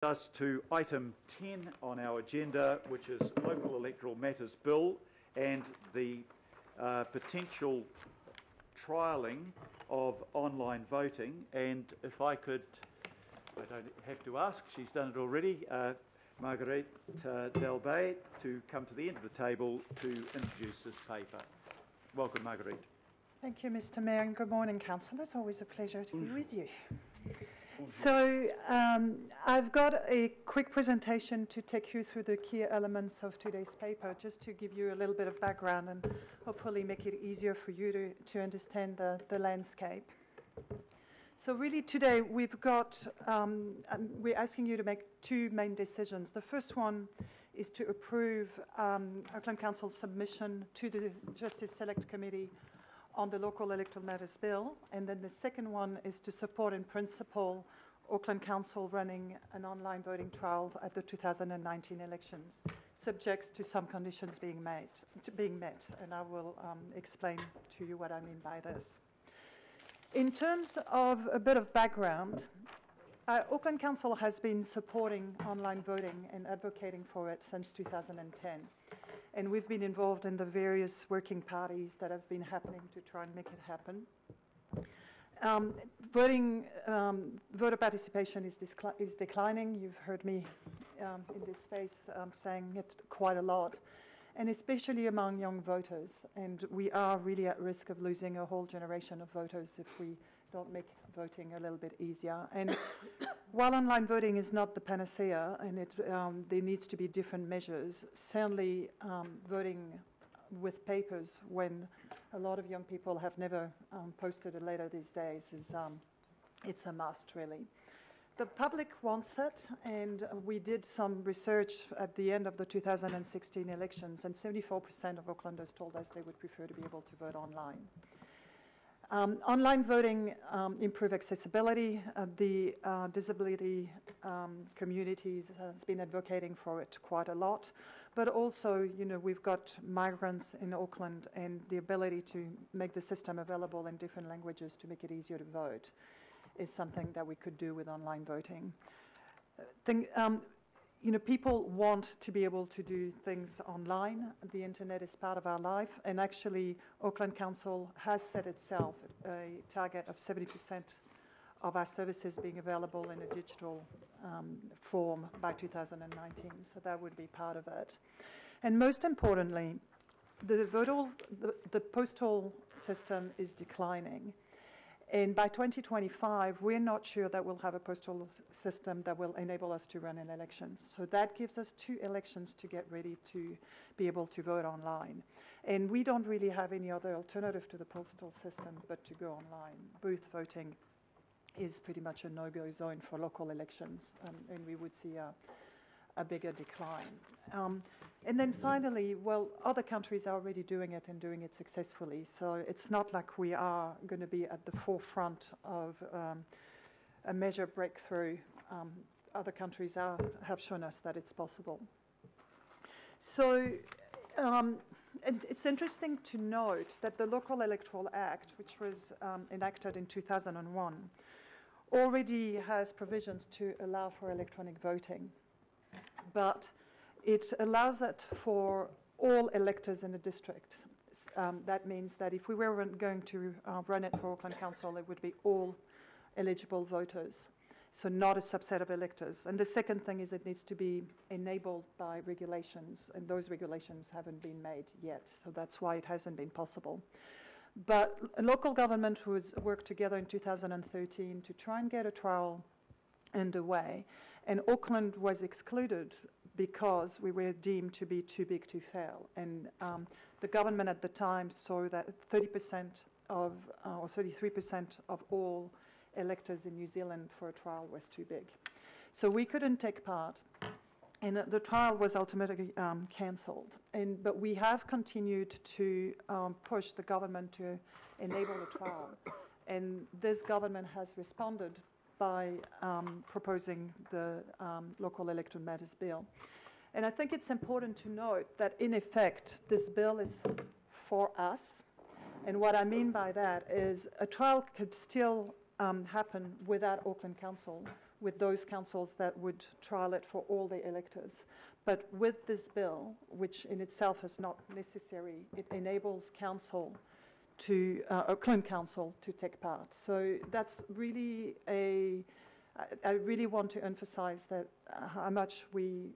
Us to item 10 on our agenda, which is Local Electoral Matters Bill and the potential trialling of online voting. And if I could, I don't have to ask, she's done it already, Marguerite Delbay to come to the end of the table to introduce this paper. Welcome, Marguerite. Thank you, Mr. Mayor, and good morning, Councillor. It's always a pleasure to be with you. So I've got a quick presentation to take you through the key elements of today's paper, just to give you a little bit of background and hopefully make it easier for you to understand the landscape. So really today we've got, we're asking you to make two main decisions. The first one is to approve Auckland Council's submission to the Justice Select Committee on the Local Electoral Matters Bill, and then the second one is to support in principle Auckland Council running an online voting trial at the 2019 elections, subject to some conditions being met, and I will explain to you what I mean by this. In terms of a bit of background, Auckland Council has been supporting online voting and advocating for it since 2010. And we've been involved in the various working parties that have been happening to try and make it happen. Voter participation is declining. You've heard me in this space saying it quite a lot, and especially among young voters. And we are really at risk of losing a whole generation of voters if we don't make voting a little bit easier. And while online voting is not the panacea, and there needs to be different measures, certainly voting with papers when a lot of young people have never posted a letter these days is it's a must, really. The public wants it, and we did some research at the end of the 2016 elections, and 74% of Aucklanders told us they would prefer to be able to vote online. Online voting improves accessibility. The disability communities has been advocating for it quite a lot, but also, you know, we've got migrants in Auckland, and the ability to make the system available in different languages to make it easier to vote is something that we could do with online voting. You know, people want to be able to do things online. The internet is part of our life, and actually Auckland Council has set itself a target of 70% of our services being available in a digital form by 2019, so that would be part of it. And most importantly, the postal system is declining. And by 2025, we're not sure that we'll have a postal system that will enable us to run an election. So that gives us 2 elections to get ready to be able to vote online. And we don't really have any other alternative to the postal system but to go online. Booth voting is pretty much a no-go zone for local elections, and we would see a bigger decline. And then finally, well, other countries are already doing it and doing it successfully. So it's not like we are going to be at the forefront of a major breakthrough. Other countries have shown us that it's possible. So and it's interesting to note that the Local Electoral Act, which was enacted in 2001, already has provisions to allow for electronic voting. But it allows it for all electors in a district. That means that if we were going to run it for Auckland Council, it would be all eligible voters, so not a subset of electors. And the second thing is it needs to be enabled by regulations, and those regulations haven't been made yet, so that's why it hasn't been possible. But a local government was worked together in 2013 to try and get a trial underway, and Auckland was excluded because we were deemed to be too big to fail. And the government at the time saw that 30% of, or 33% of all electors in New Zealand for a trial was too big. So we couldn't take part, and the trial was ultimately cancelled. But we have continued to push the government to enable the trial, and this government has responded by proposing the Local Electoral Matters Bill. And I think it's important to note that, in effect, this bill is for us. And what I mean by that is a trial could still happen without Auckland Council with those councils that would trial it for all the electors. But with this bill, which in itself is not necessary, it enables council to, Auckland Council to take part. So that's really I really want to emphasize that how much we,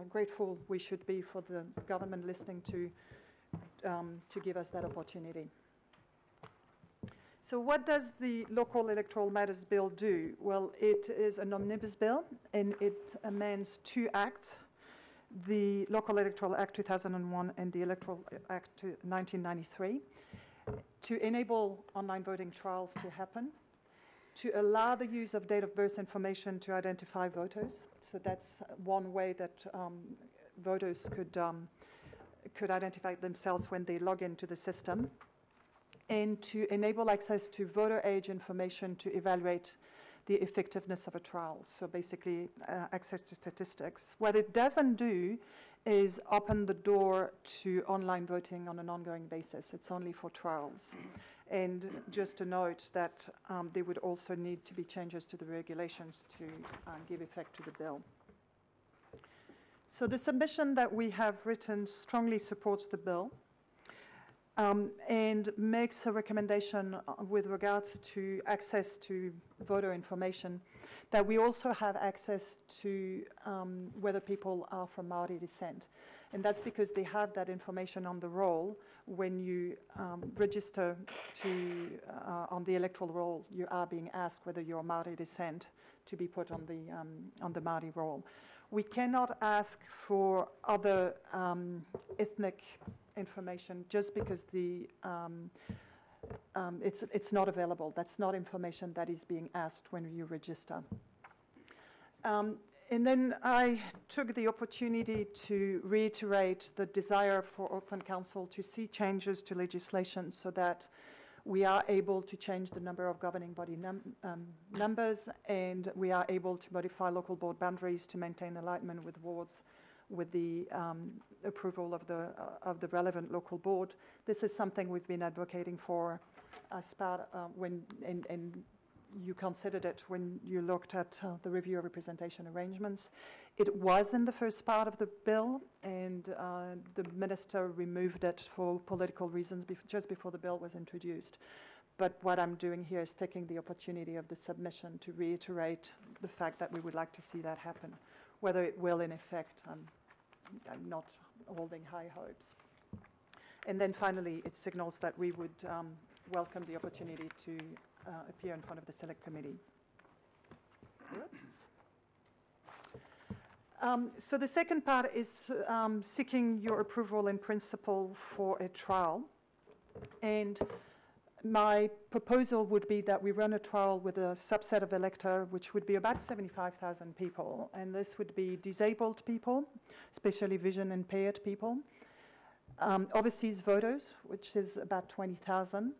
grateful we should be for the government listening to give us that opportunity. So what does the Local Electoral Matters Bill do? Well, it is an omnibus bill, and it amends 2 acts, the Local Electoral Act 2001 and the Electoral Act 1993, to enable online voting trials to happen, to allow the use of date of birth information to identify voters. So that's one way that voters could identify themselves when they log into the system, and to enable access to voter age information to evaluate the effectiveness of a trial. So basically, access to statistics. What it doesn't do is open the door to online voting on an ongoing basis. It's only for trials. And just to note that there would also need to be changes to the regulations to give effect to the bill. So the submission that we have written strongly supports the bill. And makes a recommendation with regards to access to voter information, that we also have access to whether people are from Maori descent. And that's because they have that information on the roll. When you register on the electoral roll, you are being asked whether you're Maori descent to be put on the Maori roll. We cannot ask for other ethnic information just because it's not available. That's not information that is being asked when you register. And then I took the opportunity to reiterate the desire for Auckland Council to see changes to legislation so that we are able to change the number of governing body numbers, and we are able to modify local board boundaries to maintain alignment with wards with the approval of the relevant local board. This is something we've been advocating for as part and you considered it when you looked at the review of representation arrangements. It was in the first part of the bill, and the minister removed it for political reasons just before the bill was introduced. But what I'm doing here is taking the opportunity of the submission to reiterate the fact that we would like to see that happen. Whether it will in effect, I'm not holding high hopes. And then finally, it signals that we would welcome the opportunity to appear in front of the Select Committee. So the second part is seeking your approval in principle for a trial. And my proposal would be that we run a trial with a subset of electors, which would be about 75,000 people. And this would be disabled people, especially vision impaired people, overseas voters, which is about 20,000.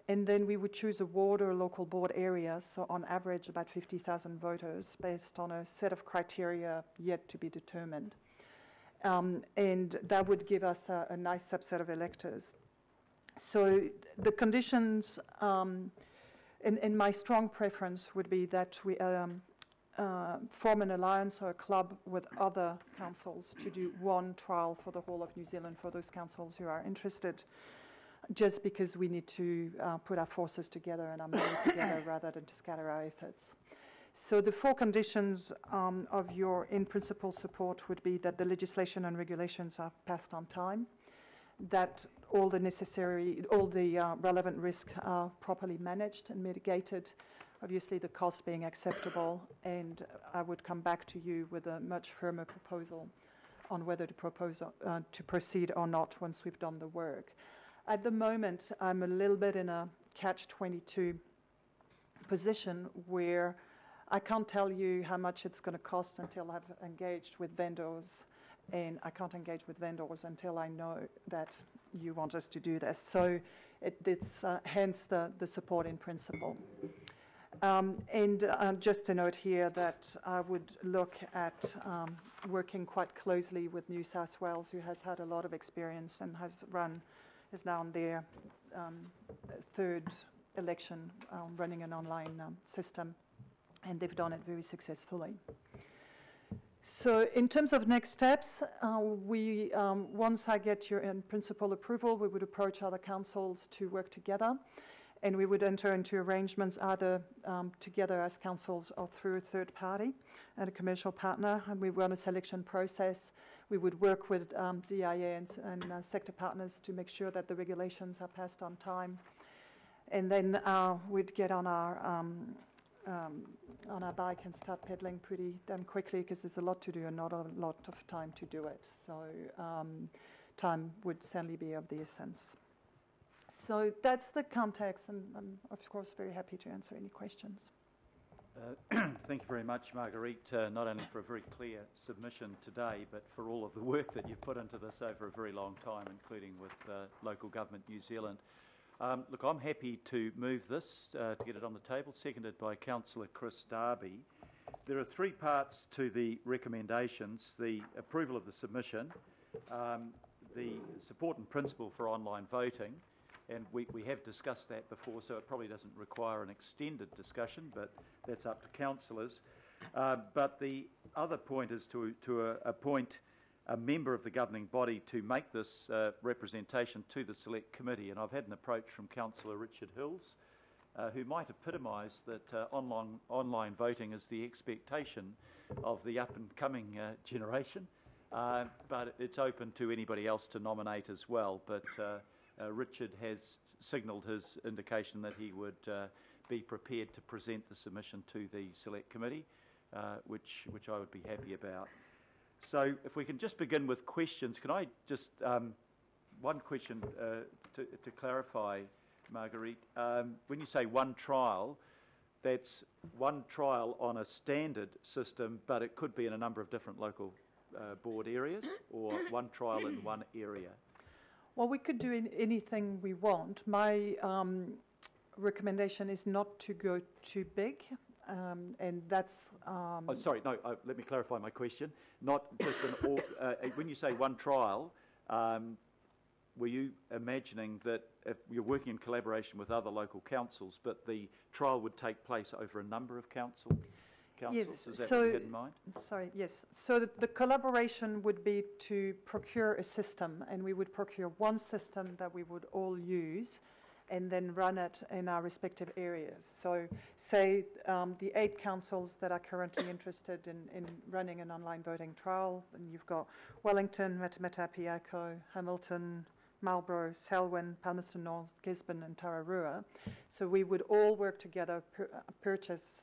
And then we would choose a ward or a local board area, so on average about 50,000 voters based on a set of criteria yet to be determined. And that would give us a nice subset of electors. So the conditions, and my strong preference would be that we form an alliance or a club with other councils to do one trial for the whole of New Zealand for those councils who are interested, just because we need to put our forces together and our money together rather than to scatter our efforts. So the 4 conditions of your in-principle support would be that the legislation and regulations are passed on time, that all the relevant risks are properly managed and mitigated, obviously the cost being acceptable, and I would come back to you with a much firmer proposal on whether to proceed or not once we've done the work. At the moment, I'm a little bit in a catch-22 position where I can't tell you how much it's going to cost until I've engaged with vendors, and I can't engage with vendors until I know that you want us to do this. So it's hence the support in principle. And just to note here that I would look at working quite closely with New South Wales, who has had a lot of experience and is now on their 3rd election running an online system. and they've done it very successfully. So in terms of next steps, once I get your in-principle approval, we would approach other councils to work together, and we would enter into arrangements either together as councils or through a third party and a commercial partner, and we run a selection process. We would work with DIA and sector partners to make sure that the regulations are passed on time, and then we'd get on our bike and start pedaling pretty damn quickly, because there's a lot to do and not a lot of time to do it. So time would certainly be of the essence. So that's the context, and I'm of course very happy to answer any questions. Thank you very much, Marguerite, not only for a very clear submission today, but for all of the work that you've put into this over a very long time, including with Local Government New Zealand. Look, I'm happy to move this to get it on the table, seconded by Councillor Chris Darby. There are three parts to the recommendations: the approval of the submission, the support and principle for online voting, and we have discussed that before, so it probably doesn't require an extended discussion, but that's up to councillors. But the other point is to appoint a member of the governing body to make this representation to the Select Committee, and I've had an approach from Councillor Richard Hills, who might epitomise that online voting is the expectation of the up-and-coming generation, but it's open to anybody else to nominate as well. But Richard has signalled his indication that he would be prepared to present the submission to the Select Committee, which I would be happy about. So if we can just begin with questions, can I just, one question to clarify, Marguerite, when you say one trial, that's one trial on a standard system, but it could be in a number of different local board areas, or one trial in one area? Well, we could do anything we want. My recommendation is not to go too big, and that's... oh, sorry, no, let me clarify my question. Not just an when you say one trial, were you imagining that if you're working in collaboration with other local councils, but the trial would take place over a number of councils? Yes, is that what you had in mind? Sorry, yes. So the collaboration would be to procure a system, and we would procure one system that we would all use, and then run it in our respective areas. So say the 8 councils that are currently interested in running an online voting trial, and you've got Wellington, Matamata, Piako, Hamilton, Marlborough, Selwyn, Palmerston North, Gisborne and Tararua. So we would all work together, purchase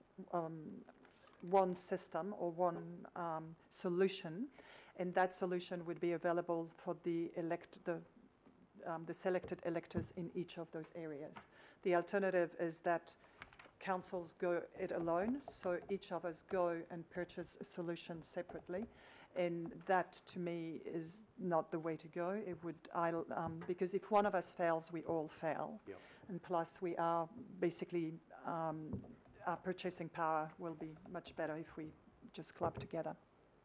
one system or one solution, and that solution would be available for the selected electors in each of those areas. The alternative is that councils go it alone, so each of us go and purchase a solution separately, and that to me is not the way to go. It would, because if one of us fails, we all fail. Yep. And plus we are basically, our purchasing power will be much better if we just club together.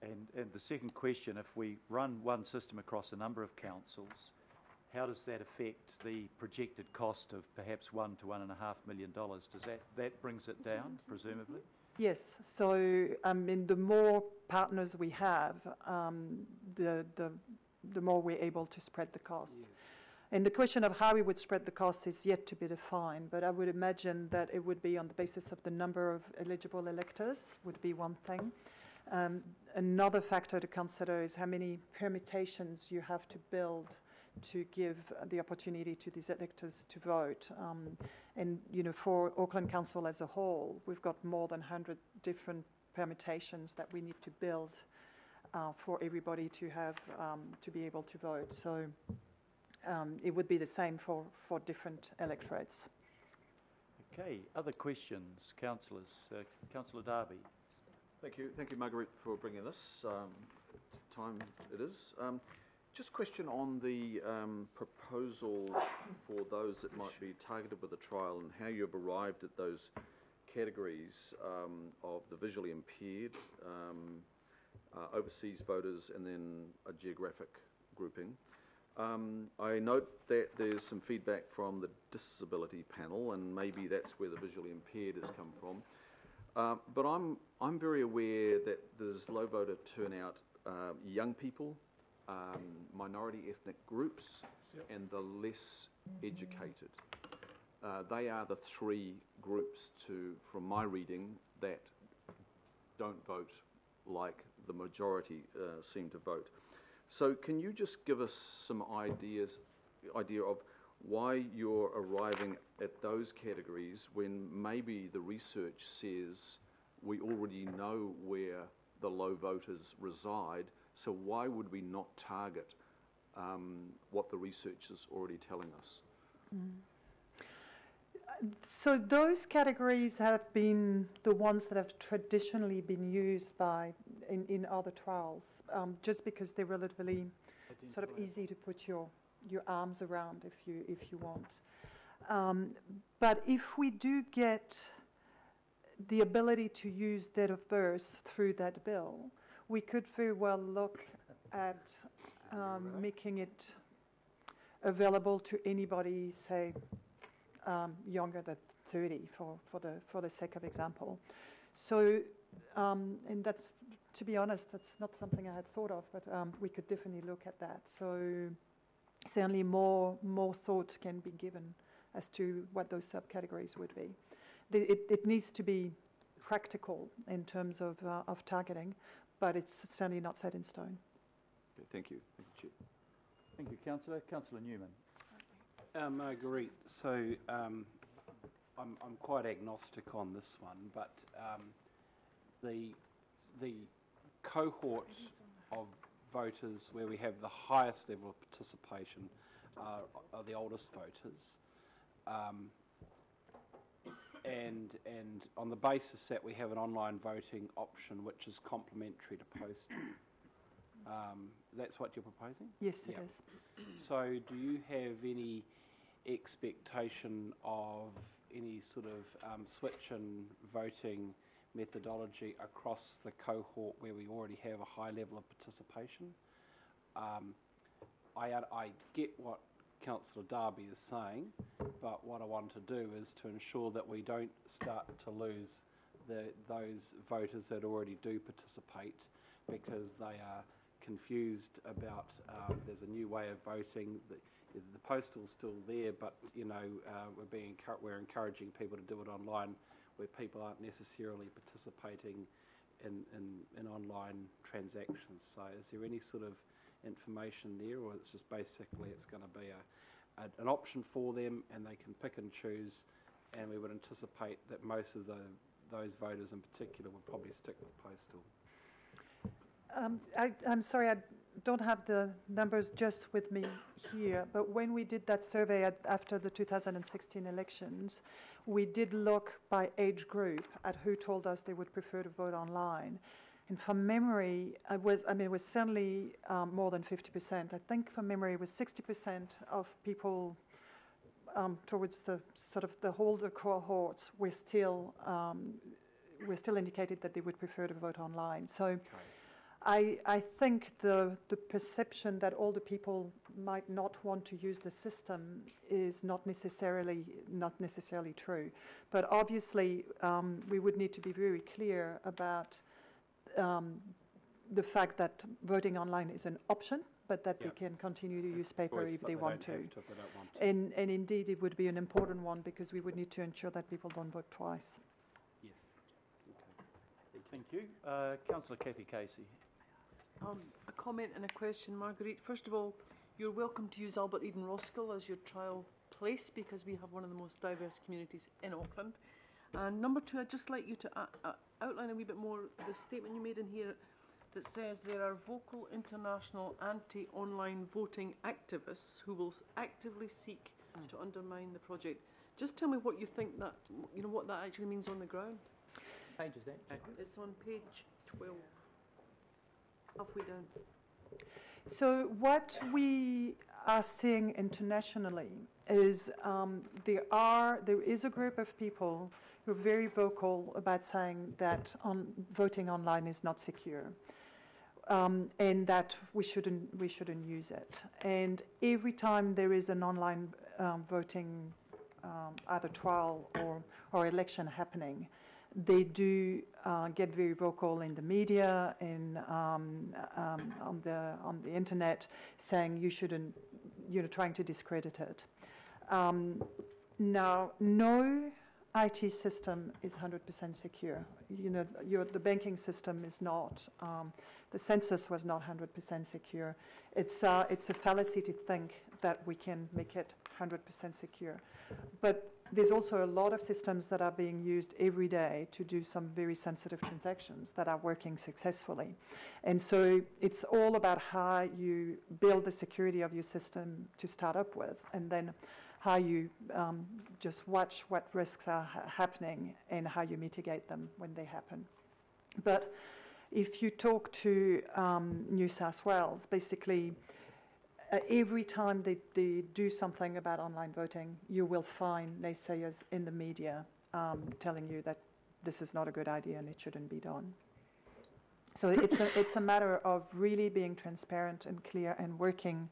And the second question, if we run one system across a number of councils, how does that affect the projected cost of perhaps $1 to $1.5 million? Does that brings it down, presumably? Yes. So I mean, the more partners we have, the more we're able to spread the costs. Yeah. And the question of how we would spread the costs is yet to be defined, but I would imagine that it would be on the basis of the number of eligible electors would be one thing. Another factor to consider is how many permutations you have to build to give the opportunity to these electors to vote. And, you know, for Auckland Council as a whole, we've got more than 100 different permutations that we need to build for everybody to have, to be able to vote. So it would be the same for different electorates. Okay, other questions, councillors? Councillor Darby. Thank you, Marguerite, for bringing this. Time it is. Just a question on the proposal for those that might be targeted with a trial and how you've arrived at those categories of the visually impaired, overseas voters, and then a geographic grouping. I note that there's some feedback from the disability panel, and maybe that's where the visually impaired has come from. But I'm very aware that there's low voter turnout, young people, minority ethnic groups, and the less educated. They are the three groups, from my reading, that don't vote like the majority seem to vote. So can you just give us some idea of why you're arriving at those categories when maybe the research says we already know where the low voters reside, so why would we not target what the research is already telling us? So those categories have been the ones that have traditionally been used in other trials, just because they're relatively sort of easy to put your arms around if you want. But if we do get the ability to use date of birth through that bill, we could very well look at making it available to anybody, say, younger than 30, for the sake of example. So, and that's, to be honest, that's not something I had thought of, but we could definitely look at that. So certainly more thought can be given as to what those subcategories would be. It needs to be practical in terms of targeting, but it's certainly not set in stone. Okay, thank you. Thank you, Chair. Thank you, Councillor. Councillor Newman. Marguerite, so I'm quite agnostic on this one, but the cohort of voters where we have the highest level of participation are the oldest voters, and on the basis that we have an online voting option which is complementary to postal. That's what you're proposing? Yes, it is. So do you have any expectation of any sort of switch in voting methodology across the cohort where we already have a high level of participation? I get what Councillor Darby is saying, but what I want to do is to ensure that we don't start to lose those voters that already do participate because they are confused about there's a new way of voting. The postal's still there, but you know we're encouraging people to do it online, where people aren't necessarily participating in online transactions. So, is there any sort of information there, or it's just basically it's going to be an option for them, and they can pick and choose? And we would anticipate that most of those voters in particular would probably stick with postal. I'm sorry, I don't have the numbers just with me here, but when we did that survey after the 2016 elections, we did look by age group at who told us they would prefer to vote online. And from memory, it was certainly more than 50%. I think from memory it was 60% of people towards the sort of the older cohorts were still indicated that they would prefer to vote online. So. Okay. I think the perception that older people might not want to use the system is not necessarily true. But obviously, we would need to be very clear about the fact that voting online is an option, but that they can continue to use paper if they want to. And indeed, it would be an important one because we would need to ensure that people don't vote twice. Yes. Okay. Thank you. Councillor Kathy Casey. A comment and a question, Marguerite. First of all, you're welcome to use Albert Eden Roskill as your trial place because we have one of the most diverse communities in Auckland. And number two, I'd just like you to outline a wee bit more the statement you made in here that says there are vocal international anti-online voting activists who will actively seek to undermine the project. Just tell me what you think that, what that actually means on the ground. Page is that? It's on page 12. Halfway down. So what we are seeing internationally is there is a group of people who are very vocal about saying that voting online is not secure, and that we shouldn't use it. And every time there is an online voting either trial or election happening, they do get very vocal in the media and on the internet, saying you shouldn't, trying to discredit it. Now, no IT system is 100% secure. The banking system is not. The census was not 100% secure. It's a fallacy to think that we can make it 100% secure. But there's also a lot of systems that are being used every day to do some very sensitive transactions that are working successfully. And so it's all about how you build the security of your system to start up with, and then how you just watch what risks are happening and how you mitigate them when they happen. But if you talk to New South Wales, basically every time they do something about online voting, you will find naysayers in the media telling you that this is not a good idea and it shouldn't be done. So it's a matter of really being transparent and clear and working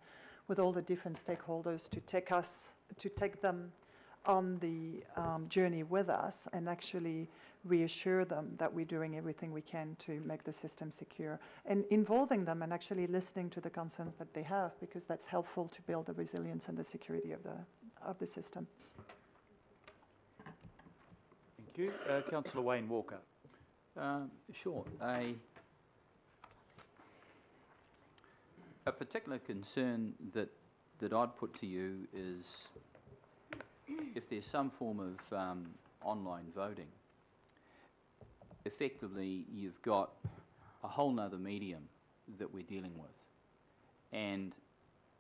with all the different stakeholders to take them on the journey with us and actually reassure them that we're doing everything we can to make the system secure, and involving them and actually listening to the concerns that they have, because that's helpful to build the resilience and the security of the system. Thank you. Councillor Wayne Walker. Sure. A particular concern that I'd put to you is if there's some form of online voting, effectively you've got a whole nother medium that we're dealing with, and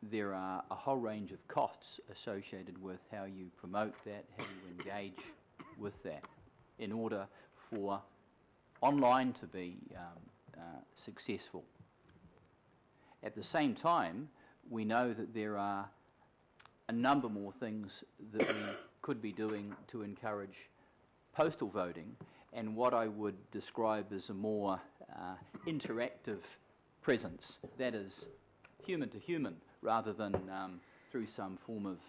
there are a whole range of costs associated with how you promote that, how you engage with that, in order for online to be successful. At the same time, we know that there are a number more things that we could be doing to encourage postal voting, and what I would describe as a more interactive presence, that is human to human, rather than through some form of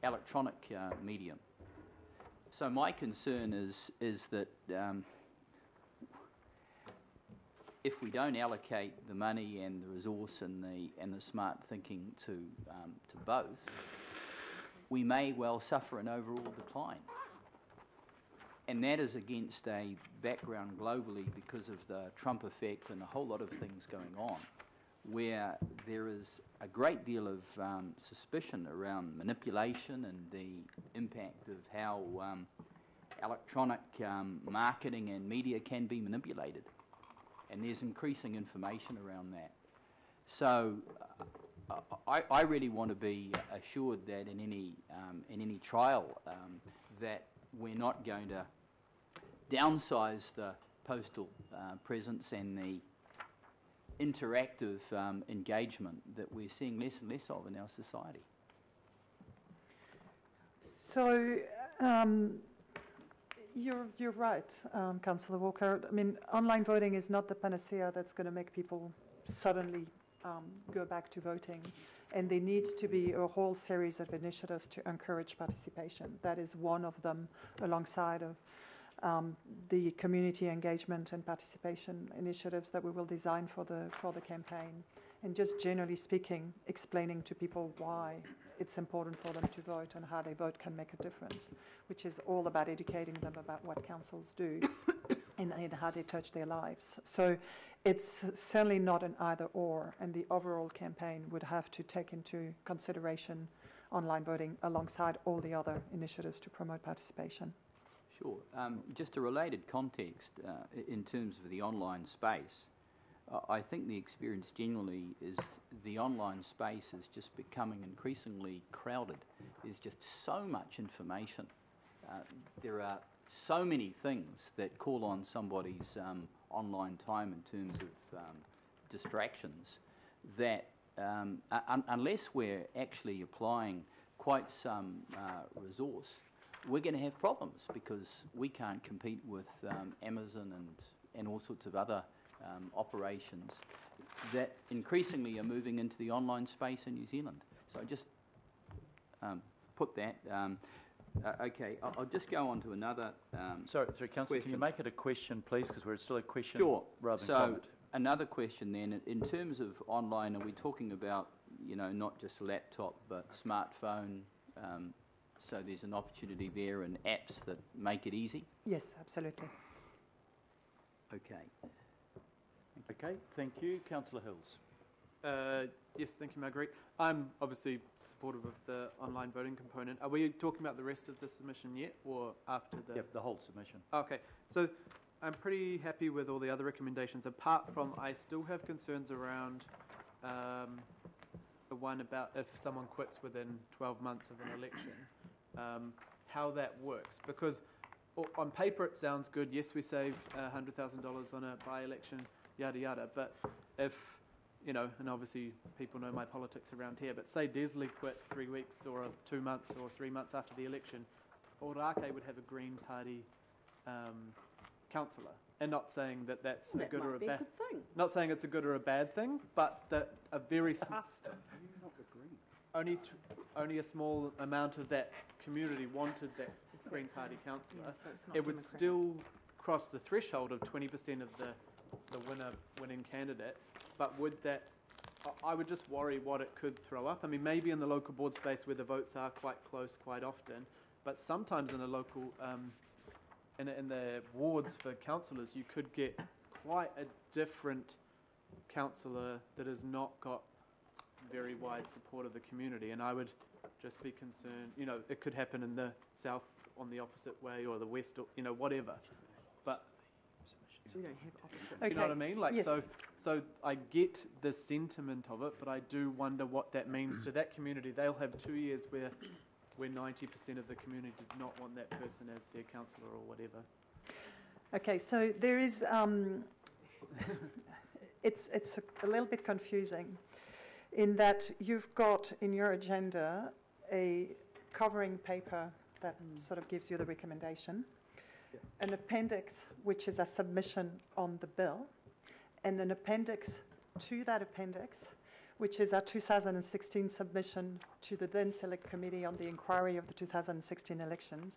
electronic medium. So my concern is that if we don't allocate the money and the resource and the smart thinking to both, we may well suffer an overall decline. And that is against a background globally because of the Trump effect and a whole lot of things going on, where there is a great deal of suspicion around manipulation and the impact of how electronic marketing and media can be manipulated. And there's increasing information around that. So I really want to be assured that in any trial that we're not going to downsize the postal presence and the interactive engagement that we're seeing less and less of in our society. So you're right, Councillor Walker. I mean, online voting is not the panacea that's going to make people suddenly go back to voting. And there needs to be a whole series of initiatives to encourage participation. That is one of them, alongside of the community engagement and participation initiatives that we will design for the campaign. And just generally speaking, explaining to people why it's important for them to vote and how they vote can make a difference, which is all about educating them about what councils do and how they touch their lives. So it's certainly not an either or, and the overall campaign would have to take into consideration online voting alongside all the other initiatives to promote participation. Sure. Just a related context in terms of the online space, I think the experience generally is the online space is just becoming increasingly crowded. There's just so much information. There are so many things that call on somebody's online time in terms of distractions that unless we're actually applying quite some resource, we're going to have problems, because we can't compete with Amazon and all sorts of other operations that increasingly are moving into the online space in New Zealand. So just put that. Okay, I'll just go on to another. Sorry, Councillor, can you Question. make it a question, please, because we're still a question Sure. rather than So comment. another question then, in terms of online, are we talking about, not just laptop but smartphone? So there's an opportunity there and apps that make it easy? Yes, absolutely. Okay. Okay, thank you. Councillor Hills. Yes, thank you, Marguerite. I'm obviously supportive of the online voting component. Are we talking about the rest of the submission yet, or after the... Yep, the whole submission. Okay, so I'm pretty happy with all the other recommendations, apart from I still have concerns around the one about if someone quits within 12 months of an election, how that works. Because on paper it sounds good, yes, we save $100,000 on a by-election, yada yada, but if, and obviously people know my politics around here, but say Desley quit 3 weeks or 2 months or 3 months after the election, Orake would have a Green Party councillor. And not saying that that's a good or a bad thing. Not saying it's a good or a bad thing, but that a very only a small amount of that community wanted that Green Party councillor. Yeah, so it's not It would democratic. still cross the threshold of 20% of the winning candidate, but would that? I would just worry what it could throw up. I mean, maybe in the local board space where the votes are quite close quite often, but sometimes in a local in the wards for councillors, you could get quite a different councillor that has not got very wide support of the community. And I would just be concerned, it could happen in the south on the opposite way or the west, or, whatever. But We don't have opposites. Okay. you know what I mean? Like, Yes. so I get the sentiment of it, but I do wonder what that means to that community. They'll have 2 years where 90% of the community did not want that person as their councillor or whatever. Okay, so there is, it's a little bit confusing in that you've got in your agenda a covering paper that sort of gives you the recommendation, an appendix which is a submission on the bill, and an appendix to that appendix which is our 2016 submission to the then Select Committee on the inquiry of the 2016 elections,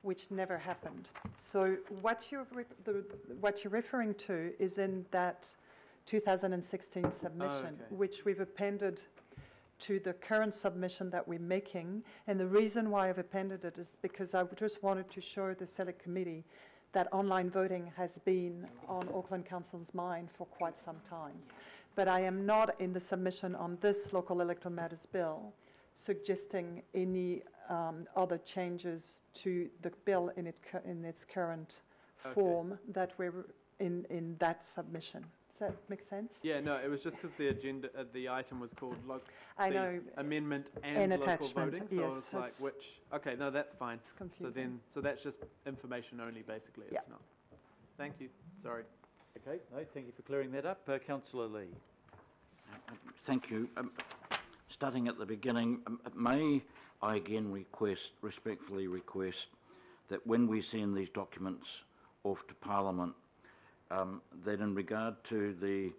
which never happened. So what you're referring to is in that 2016 submission, which we've appended to the current submission that we're making. And the reason why I've appended it is because I just wanted to show the Select Committee that online voting has been on Auckland Council's mind for quite some time. But I am not in the submission on this Local Electoral Matters Bill suggesting any other changes to the bill in its current form that we're in that submission. Does that make sense? Yeah, no, it was just because the agenda, the item was called I know. amendment and local attachment, voting. So yes, I was like, it's- which? Okay, no, that's fine. It's confusing. So that's just information only, basically. Yeah. It's not. Thank you. Sorry. Okay, no, thank you for clearing that up. Councillor Lee. Thank you. Starting at the beginning, may I again respectfully request that when we send these documents off to Parliament, that in regard to the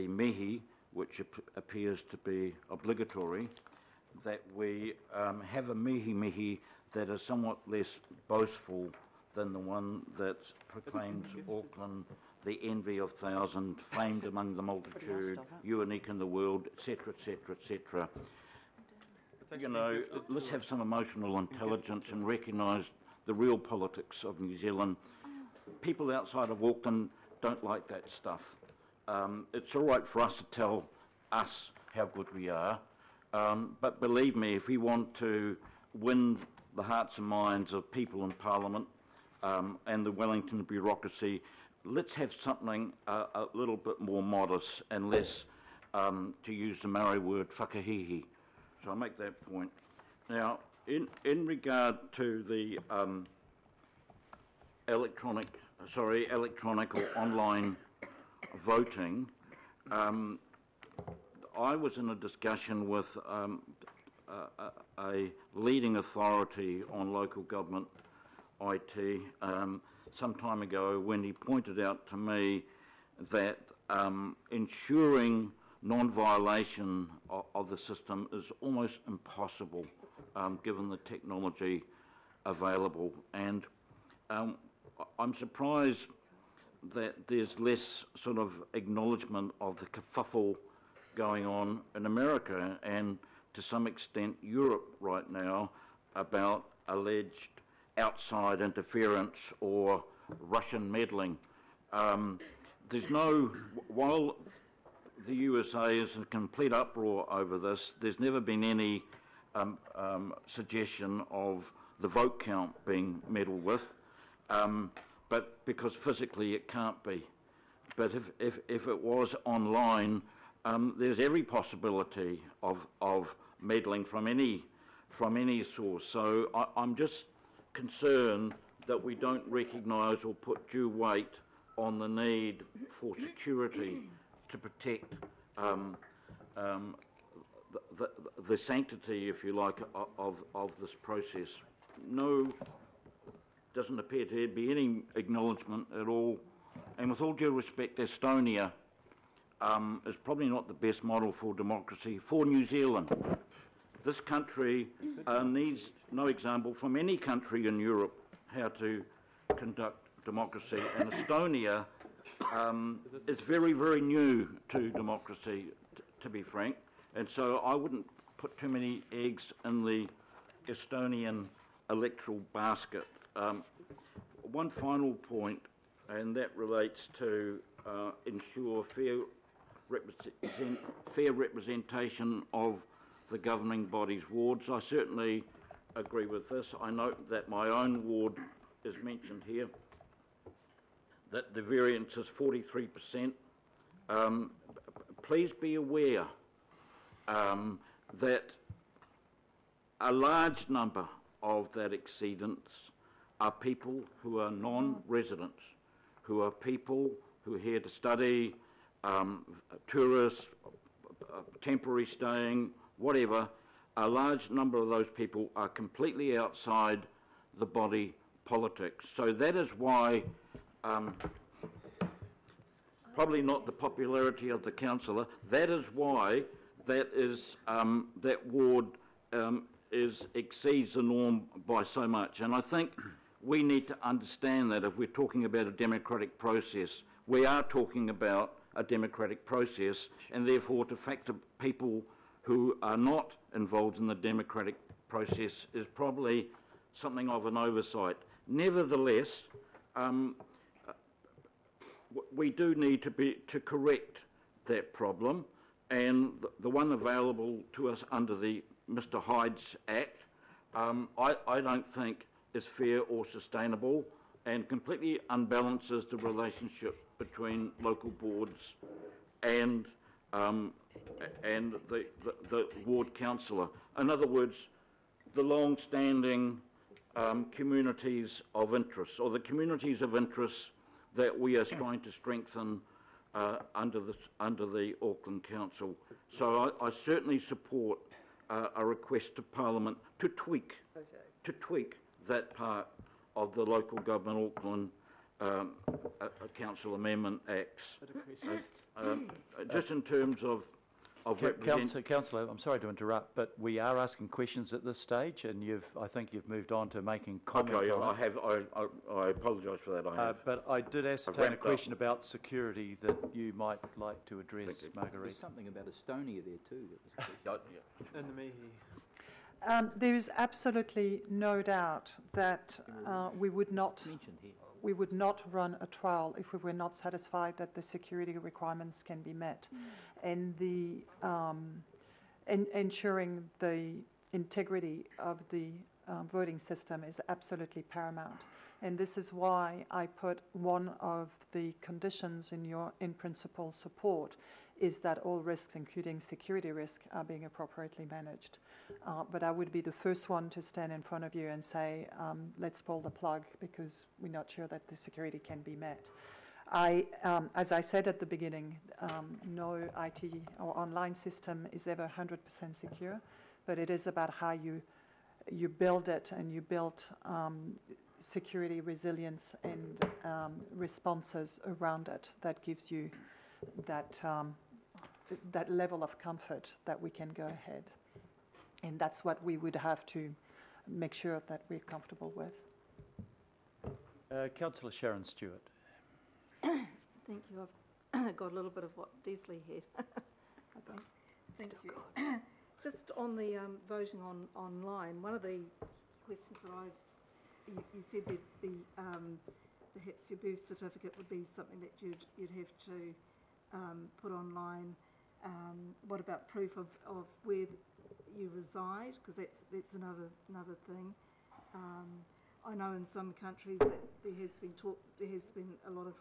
mihi, which appears to be obligatory, that we have a mihi that is somewhat less boastful than the one that proclaims Auckland the envy of thousands, famed among the multitude, unique in the world, etc., etc., etc. You know, let's have some emotional intelligence and recognise the real politics of New Zealand. People outside of Auckland don't like that stuff. It's all right for us to tell us how good we are, but believe me, if we want to win the hearts and minds of people in Parliament and the Wellington bureaucracy, let's have something a little bit more modest and less, to use the Maori word, whakahihi. So I'll make that point. Now, in regard to the electronic or online voting, I was in a discussion with a leading authority on local government IT some time ago, when he pointed out to me that ensuring non-violation of the system is almost impossible, given the technology available. And I'm surprised that there's less sort of acknowledgement of the kerfuffle going on in America and to some extent Europe right now about alleged outside interference or Russian meddling. There's no, while the USA is in complete uproar over this, there's never been any suggestion of the vote count being meddled with, but because physically it can't be. But if it was online, there's every possibility of meddling from any source. So I'm just concerned that we don't recognise or put due weight on the need for security to protect the sanctity, if you like, of this process. No, doesn't appear to be any acknowledgement at all. And with all due respect, Estonia is probably not the best model for democracy for New Zealand. This country needs no example from any country in Europe how to conduct democracy. And Estonia is very, very new to democracy, to be frank. And so I wouldn't put too many eggs in the Estonian electoral basket. One final point, and that relates to ensure fair representation of the governing body's wards. I certainly agree with this. I note that my own ward is mentioned here, that the variance is 43%. Please be aware that a large number of that exceedance are people who are non-residents, who are people who are here to study, tourists, temporary staying, whatever. A large number of those people are completely outside the body politics. So that is why, probably not the popularity of the councillor, that is why that ward exceeds the norm by so much. And I think we need to understand that if we're talking about a democratic process, we are talking about a democratic process, and therefore to factor people who are not involved in the democratic process is probably something of an oversight. Nevertheless, we do need to correct that problem, and the one available to us under the Mr. Hyde's Act, I don't think is fair or sustainable, and completely unbalances the relationship between local boards and the ward councillor. In other words, the long-standing communities of interest, or the communities of interest that we are trying to strengthen under the Auckland Council. So I certainly support a request to Parliament to tweak that part of the Local Government Auckland Council Amendment Acts. Just in terms of Councillor, I'm sorry to interrupt, but we are asking questions at this stage, and I think you've moved on to making comment. Okay, on I apologise for that. I have. But I did ascertain a question about security that you might like to address, Marguerite. There's something about Estonia there too. And the Mihi. There is absolutely no doubt that we would not run a trial if we were not satisfied that the security requirements can be met, and the ensuring the integrity of the voting system is absolutely paramount. And this is why I put one of the conditions in your in-principle support is that all risks, including security risk, are being appropriately managed. But I would be the first one to stand in front of you and say, let's pull the plug because we're not sure that the security can be met. As I said at the beginning, no IT or online system is ever 100% secure, but it is about how you build it, and you build security, resilience, and responses around it that gives you that that level of comfort that we can go ahead. And that's what we would have to make sure that we're comfortable with. Councillor Sharon Stewart. Thank you. I've got a little bit of what Desley had. I think. Thank you. Just on the voting online, one of the questions that you said that perhaps your birth certificate would be something that you'd have to put online. What about proof of where you reside? Because that's another thing. I know in some countries that there has been a lot of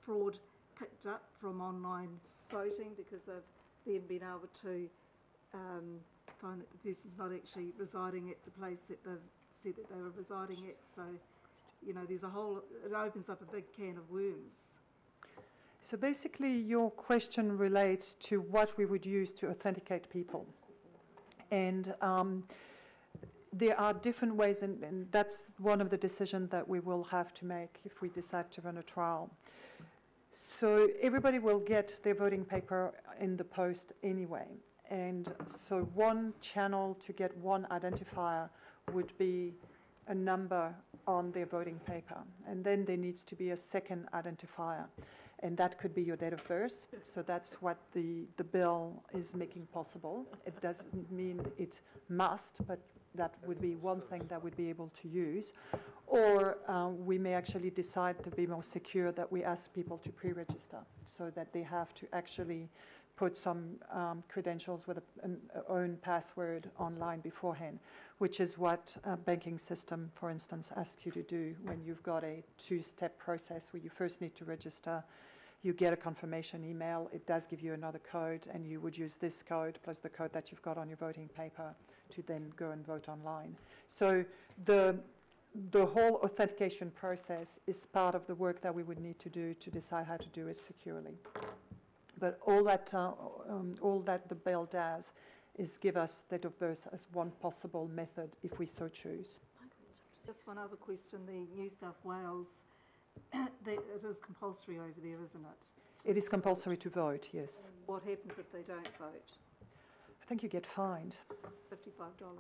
fraud picked up from online voting because they've then been able to find that the person's not actually residing at the place that they've said that they were residing at. So, there's it opens up a big can of worms. So basically your question relates to what we would use to authenticate people. And there are different ways, and that's one of the decisions that we will have to make if we decide to run a trial. So everybody will get their voting paper in the post anyway. And so one channel to get one identifier would be a number on their voting paper. And then there needs to be a second identifier. And that could be your date of birth. So that's what the bill is making possible. It doesn't mean it must, but that would be one thing that we'd be able to use. Or we may actually decide to be more secure that we ask people to pre-register so that they have to actually put some credentials with an own password online beforehand, which is what a banking system, for instance, asks you to do when you've got a two-step process where you first need to register. You get a confirmation email, it does give you another code, and you would use this code plus the code that you've got on your voting paper to then go and vote online. So the whole authentication process is part of the work that we would need to do to decide how to do it securely. But all that the bill does is give us date of birth as one possible method if we so choose. Just one other question, the New South Wales, it is compulsory over there, isn't it? It is compulsory to vote, yes. What happens if they don't vote? I think you get fined. $55.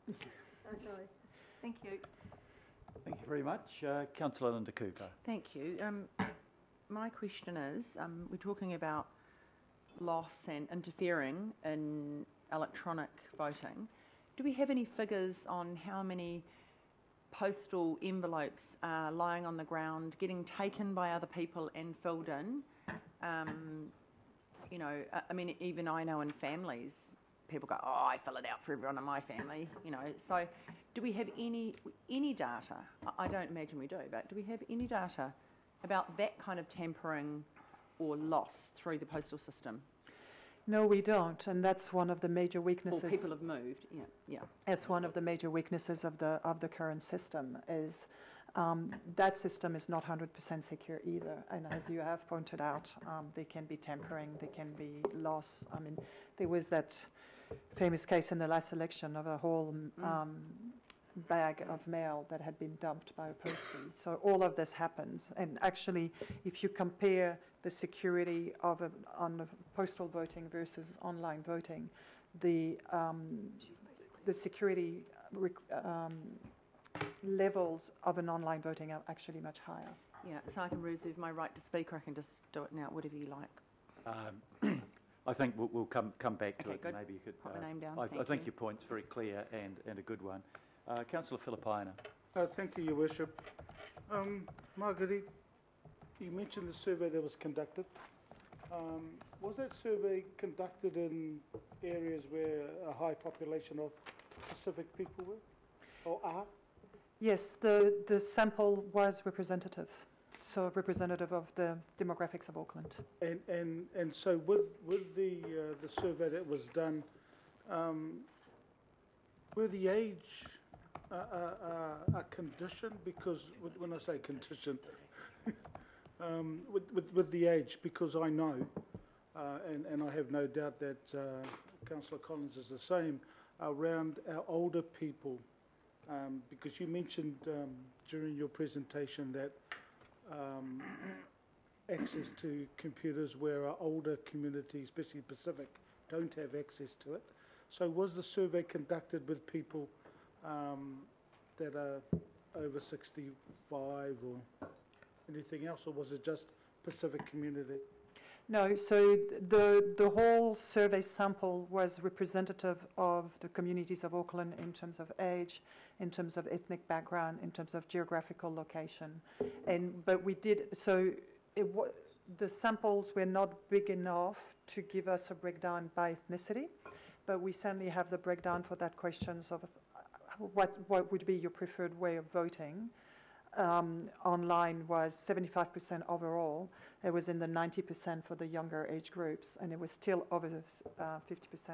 Okay, thank you. Thank you very much. Councillor Linda Cooper. Thank you. My question is, we're talking about loss and interfering in electronic voting. Do we have any figures on how many postal envelopes are lying on the ground, getting taken by other people and filled in? I mean, even I know in families, people go, oh, I fill it out for everyone in my family, So do we have any data? I don't imagine we do, but do we have any data about that kind of tampering or loss through the postal system? No, we don't, and that's one of the major weaknesses. Or people have moved, yeah. That's one of the major weaknesses of the current system is that system is not 100% secure either. And as you have pointed out, there can be tampering, there can be loss. I mean, there was that famous case in the last election of a whole bag of mail that had been dumped by a postie. So all of this happens. And actually, if you compare the security of on postal voting versus online voting, the security levels of an online voting are actually much higher. Yeah, so I can reserve my right to speak, or I can just do it now, whatever you like. I think we'll come back to okay, it. Good. Maybe you could. Put my name down. I think your point's very clear and a good one. Councillor Filipaina. Thank you, Your Worship. Marguerite, you mentioned the survey that was conducted. Was that survey conducted in areas where a high population of Pacific people were or are? Yes, the sample was representative, so representative of the demographics of Auckland. And so with the survey that was done, were the age a condition? Because when I say condition, with the age, because I know, and I have no doubt that Councillor Collins is the same, around our older people, because you mentioned during your presentation that access to computers where our older communities, especially Pacific, don't have access to it. So was the survey conducted with people that are over 65 or anything else, or was it just Pacific community? No, so the whole survey sample was representative of the communities of Auckland in terms of age, in terms of ethnic background, in terms of geographical location. But we did, so the samples were not big enough to give us a breakdown by ethnicity, but we certainly have the breakdown for that questions of what would be your preferred way of voting. Online was 75% overall. It was in the 90% for the younger age groups, and it was still over 50%.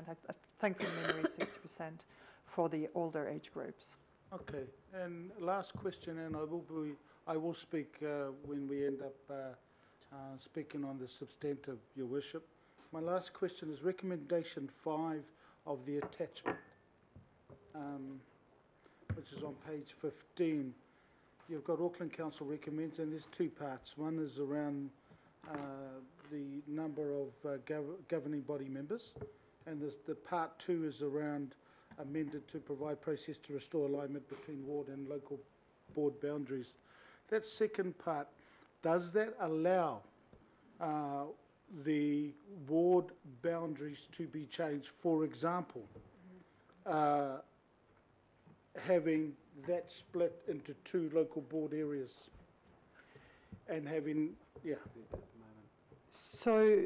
I think from memory, 60% for the older age groups. Okay, and last question, and I will speak when we end up speaking on the substantive, Your Worship. My last question is recommendation 5 of the attachment, which is on page 15. You've got Auckland Council recommends, and there's two parts. One is around the number of governing body members, and the part 2 is around amended to provide process to restore alignment between ward and local board boundaries. That second part, does that allow the ward boundaries to be changed? For example, having that split into 2 local board areas and having, So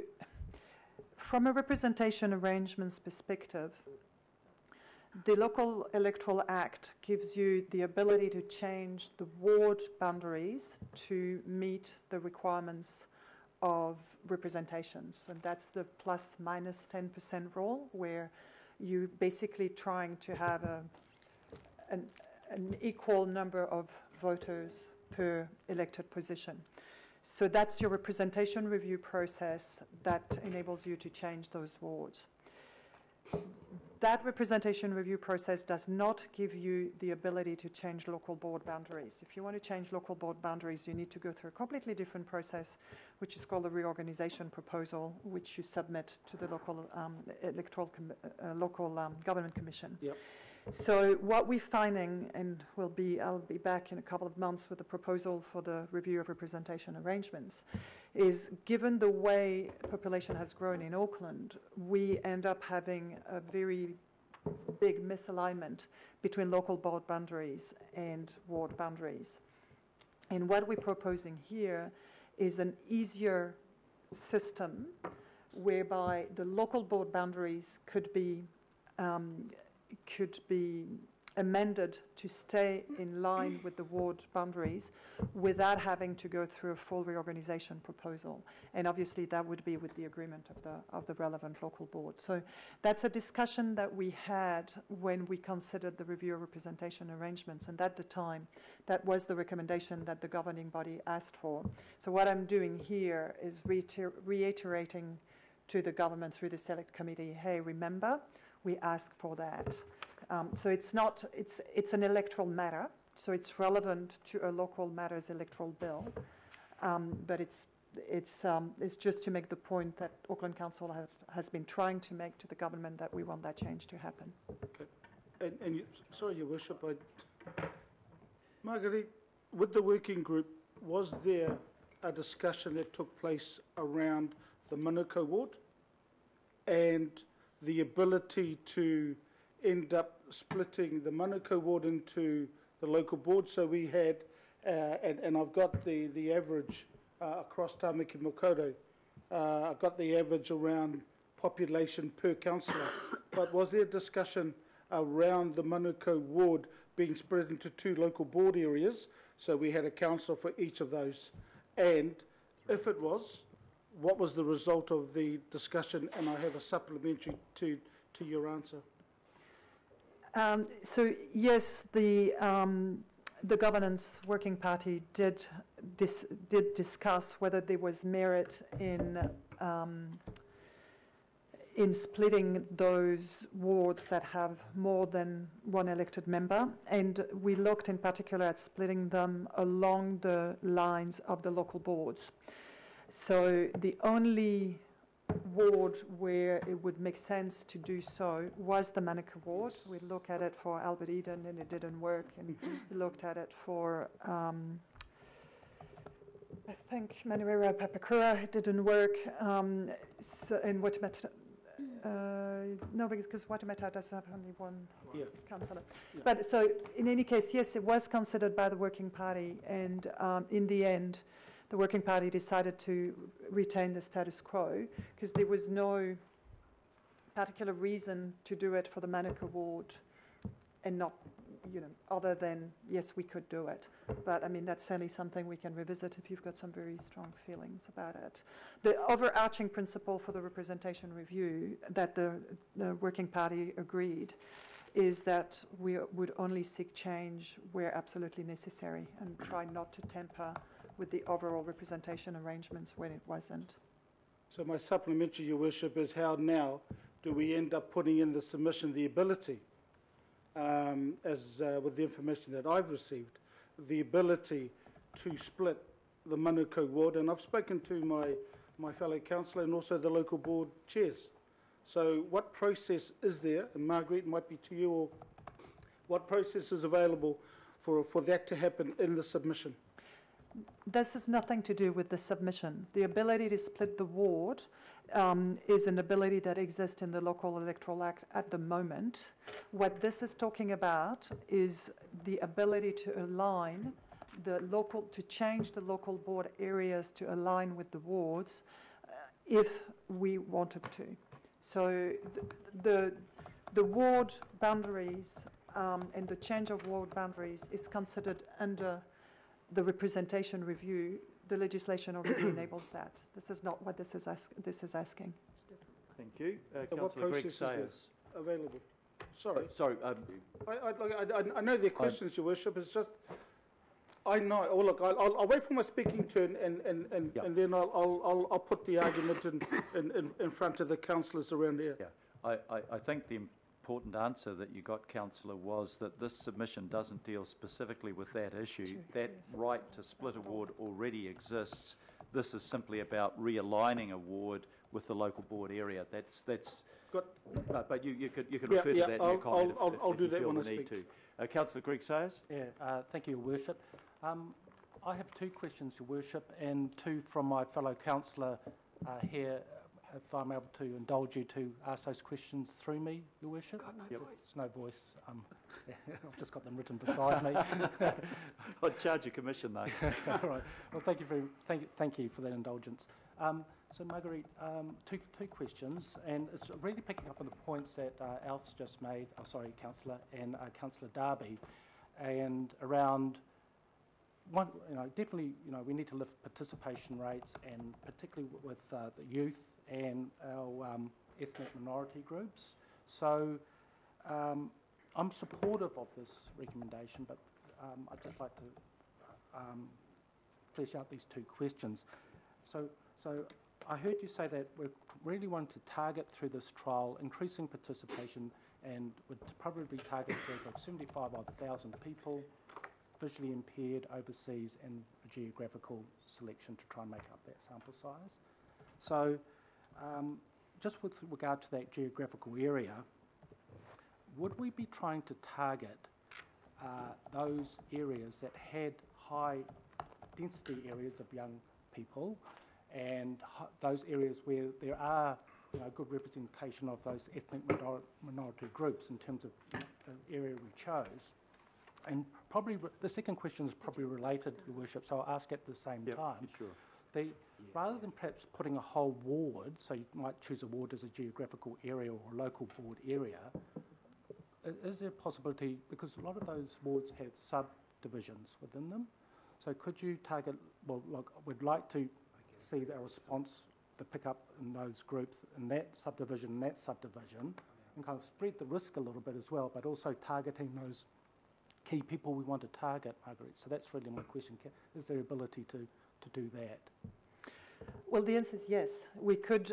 from a representation arrangements perspective, the Local Electoral Act gives you the ability to change the ward boundaries to meet the requirements of representations, and that's the plus minus 10% rule, where you basically trying to have an equal number of voters per elected position. So that's your representation review process that enables you to change those wards. That representation review process does not give you the ability to change local board boundaries. If you want to change local board boundaries, you need to go through a completely different process, which is called a reorganization proposal, which you submit to the local government commission. Yep. So what we're finding, and I'll be back in a couple of months with a proposal for the review of representation arrangements, is given the way population has grown in Auckland, we end up having a very big misalignment between local board boundaries and ward boundaries. And what we're proposing here is an easier system whereby the local board boundaries could be amended to stay in line with the ward boundaries without having to go through a full reorganization proposal. And obviously that would be with the agreement of the relevant local board. So that's a discussion that we had when we considered the review of representation arrangements, and at the time that was the recommendation that the governing body asked for. So what I'm doing here is reiterating to the government through the select committee, hey, remember, we asked for that. So it's an electoral matter, so it's relevant to a local matters electoral bill, but it's just to make the point that Auckland Council has been trying to make to the government that we want that change to happen. Okay. And sorry, Your Worship, Marguerite, with the working group, was there a discussion that took place around the Manukau ward and the ability to end up splitting the Manukau ward into the local board? So we had, and I've got the average across Tāmaki Makaurau, I've got the average around population per councillor, but was there discussion around the Manukau ward being spread into 2 local board areas, so we had a councillor for each of those? And if it was, what was the result of the discussion? And I have a supplementary to your answer. So yes, the governance working party did discuss whether there was merit in splitting those wards that have more than one elected member, and we looked in particular at splitting them along the lines of the local boards. So the only ward where it would make sense to do so was the Manukau ward. We looked at it for Albert Eden and it didn't work, and we looked at it for I think Manurewa Papakura, it didn't work. So in Waitemata, no, because Waitemata does have only one councillor. Yeah. But so in any case, yes, it was considered by the Working Party, and in the end, the Working Party decided to retain the status quo because there was no particular reason to do it for the Manukau ward and not, other than, yes, we could do it. But, I mean, that's certainly something we can revisit if you've got some very strong feelings about it. The overarching principle for the representation review that the Working Party agreed is that we would only seek change where absolutely necessary and try not to tamper with the overall representation arrangements when it wasn't. So my supplementary, Your Worship, is how now do we end up putting in the submission the ability, with the information that I've received, the ability to split the Manukau ward, and I've spoken to my fellow councillor and also the local board chairs. So what process is there, and Marguerite, might be to you, or what process is available for that to happen in the submission? This has nothing to do with the submission. The ability to split the ward is an ability that exists in the Local Electoral Act at the moment. What this is talking about is the ability to align to change the local board areas to align with the wards if we wanted to. So the ward boundaries and the change of ward boundaries is considered under the representation review. The legislation already enables that. This is not what this is asking. Thank you. So what Councillor Greg process is there Sayers. available? Sorry. Sorry. I know there are questions, Your Worship. It's just, I know. Oh, look, I'll wait for my speaking turn, and then I'll put the argument in front of the councillors around here. Yeah. I think the important answer that you got, Councillor, was that this submission doesn't deal specifically with that issue. Sure, That yes. right to split a ward already exists. This is simply about realigning a ward with the local board area. That's. Got- No, but you could Yeah, refer to yeah, that in your comment I'll if do you that feel when the I need speak. to. Councillor Greg Sayers. Yeah, thank you, Your Worship. I have two questions, Your Worship, and two from my fellow councillor here, if I'm able to indulge you to ask those questions through me, Your Worship. Got no voice. It's no voice. I've just got them written beside me. I'd charge a commission though. All right. Well, thank you for that indulgence. So, Marguerite, two questions, and it's really picking up on the points that Alf's just made. Oh, sorry, Councillor, and Councillor Darby, and around one. Definitely, we need to lift participation rates, and particularly with the youth and our ethnic minority groups. So, I'm supportive of this recommendation, but I'd just like to flesh out these two questions. So I heard you say that we really want to target through this trial increasing participation, and would probably target a group of 75,000 people, visually impaired, overseas, and a geographical selection to try and make up that sample size. So just with regard to that geographical area, would we be trying to target those areas that had high density areas of young people, and those areas where there are good representation of those ethnic minority groups in terms of the area we chose? And probably the second question is probably related, Your Worship, so I'll ask at the same time. Sure. Rather than perhaps putting a whole ward, so you might choose a ward as a geographical area or a local board area, is there a possibility, because a lot of those wards have subdivisions within them, so could you target, well, look, we'd like to see our response, the pickup in those groups, in that subdivision, and kind of spread the risk a little bit as well, but also targeting those key people we want to target, Marguerite. So that's really my question. Is there ability to do that? Well, the answer is yes. We could.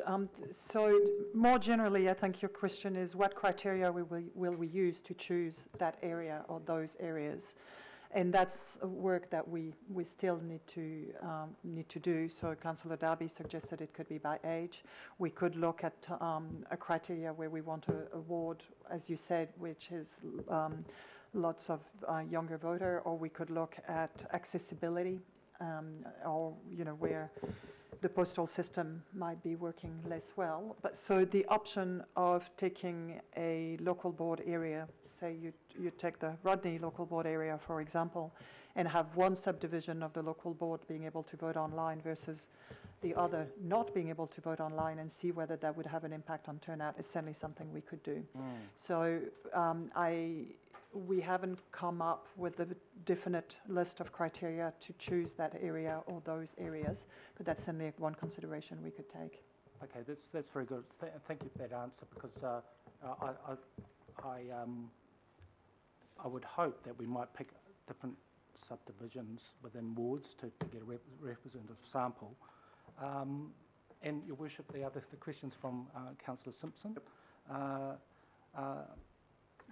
So more generally, I think your question is what criteria will we use to choose that area or those areas? And that's work that we still need to do. So Councillor Darby suggested it could be by age. We could look at a criteria where we want to award, as you said, which is lots of younger voter, or we could look at accessibility, or where the postal system might be working less well. But so the option of taking a local board area, say you take the Rodney local board area, for example, and have one subdivision of the local board being able to vote online versus the other not being able to vote online, and see whether that would have an impact on turnout, is certainly something we could do. So we haven't come up with a definite list of criteria to choose that area or those areas, but that's certainly one consideration we could take. Okay, that's very good. Thank you for that answer, because I would hope that we might pick different subdivisions within wards to get a representative sample. And Your Worship, the questions from Councillor Simpson.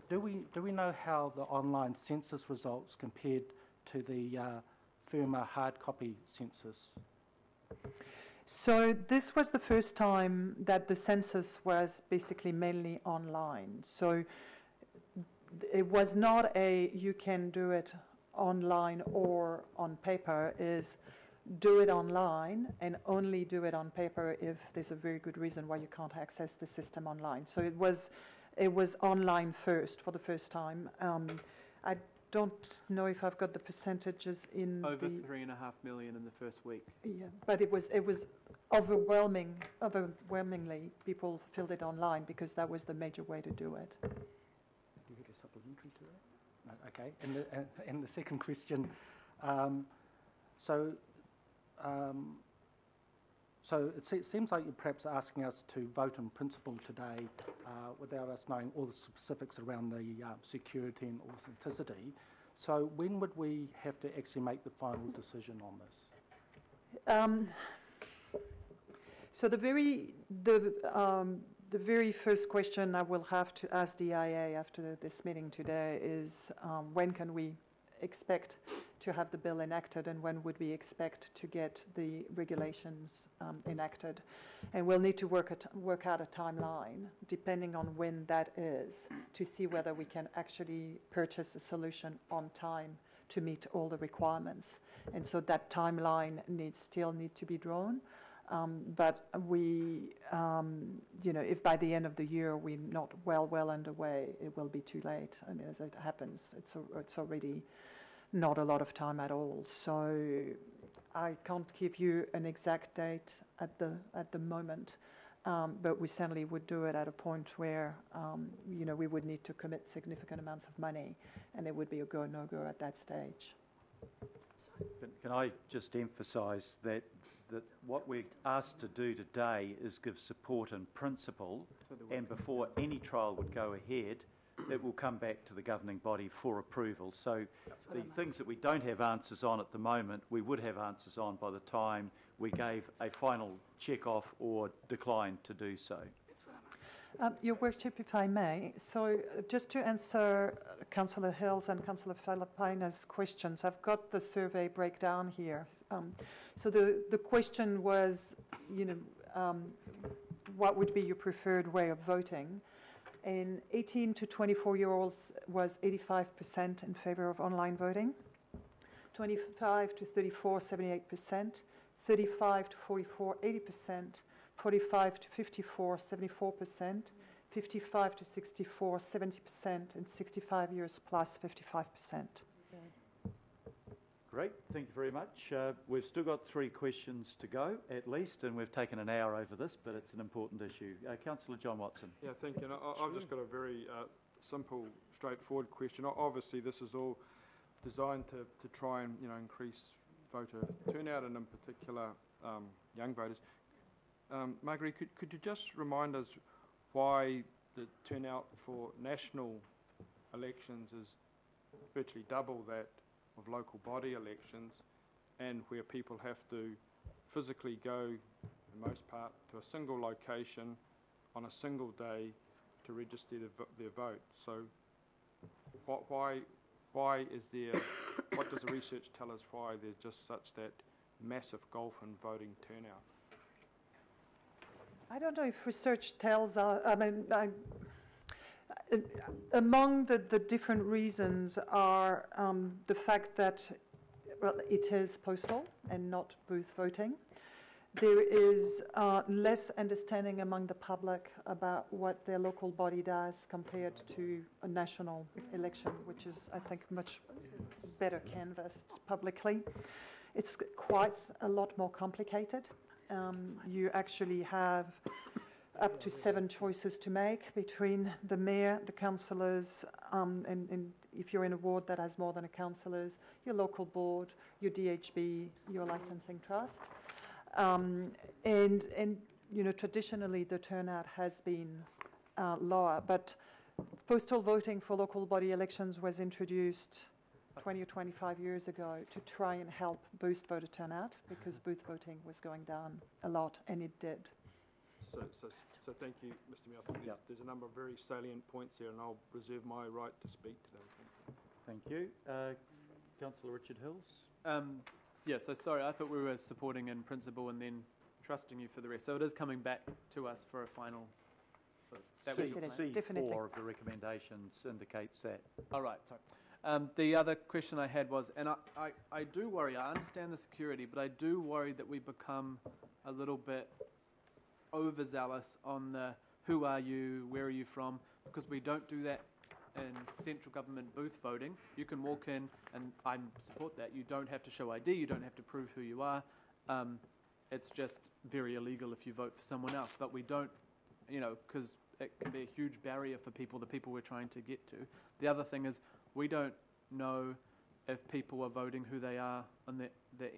Do we know how the online census results compared to the firmer hard copy census? So this was the first time that the census was basically mainly online. So it was not a you can do it online or on paper, is do it online and only do it on paper if there's a very good reason why you can't access the system online. So it was online first for the first time. I don't know if I've got the percentages in over 3.5 million in the first week. Yeah, but it was overwhelmingly people filled it online because that was the major way to do it. Do you get a supplementary to that? No, okay. And the second question, so it seems like you're perhaps asking us to vote in principle today without us knowing all the specifics around the security and authenticity. So when would we have to actually make the final decision on this? So the very first question I will have to ask DIA after this meeting today is when can we expect to have the bill enacted, and when would we expect to get the regulations enacted? And we'll need to work out a timeline, depending on when that is, to see whether we can actually purchase a solution on time to meet all the requirements. And so that timeline still needs to be drawn. But we, if by the end of the year we're not well underway, it will be too late. I mean, as it happens, it's already not a lot of time at all. So I can't give you an exact date at the moment, but we certainly would do it at a point where we would need to commit significant amounts of money, and it would be a go no go at that stage. Can I just emphasise that what we're asked to do today is give support in principle, and before any trial would go ahead, it will come back to the governing body for approval. So the things that we don't have answers on at the moment, we would have answers on by the time we gave a final check off or decline to do so. Your Worship, if I may, so just to answer Councillor Hill's and Councillor Filipina's questions, I've got the survey breakdown here. So the question was, what would be your preferred way of voting? In 18 to 24-year-olds was 85% in favour of online voting, 25 to 34, 78%, 35 to 44, 80%, 45 to 54, 74%, 55 to 64, 70%, and 65 years plus 55%. Great, thank you very much. We've still got 3 questions to go at least, and we've taken an hour over this, but it's an important issue. Councillor John Watson. Yeah, thank you. And I've just got a very simple, straightforward question. Obviously, this is all designed to try and increase voter turnout, and in particular young voters. Marguerite, could you just remind us why the turnout for national elections is virtually double that of local body elections, and where people have to physically go, in most part, to a single location on a single day to register their vote? So why Why is there, what does the research tell us why there's just such that massive gulf in voting turnout? I don't know if research tells us, among the different reasons are the fact that, well, it is postal and not booth voting. There is less understanding among the public about what their local body does compared to a national election, which is, I think, much better canvassed publicly. It's quite a lot more complicated. You actually have up to 7 choices to make between the mayor, the councillors, and if you're in a ward that has more than a councillors, your local board, your DHB, your licensing trust. And you know, traditionally the turnout has been lower, but postal voting for local body elections was introduced 20 or 25 years ago to try and help boost voter turnout because booth voting was going down a lot, and it did. So thank you, Mr. Mayor. I think there's a number of very salient points there, and I'll reserve my right to speak to them. Thank you. Councillor Richard Hills. Yeah, so sorry, I thought we were supporting in principle and then trusting you for the rest. So it is coming back to us for a final. That was your plan. C4 of the recommendations indicates that. All right, sorry. The other question I had was, and I do worry, I understand the security, but I do worry that we become a little bit overzealous on the who are you, where are you from, because we don't do that in central government booth voting. You can walk in, and I support that. You don't have to show ID, you don't have to prove who you are. It's just very illegal if you vote for someone else. But we don't, you know, because it can be a huge barrier for people, the people we're trying to get to. The other thing is we don't know if people are voting who they are on the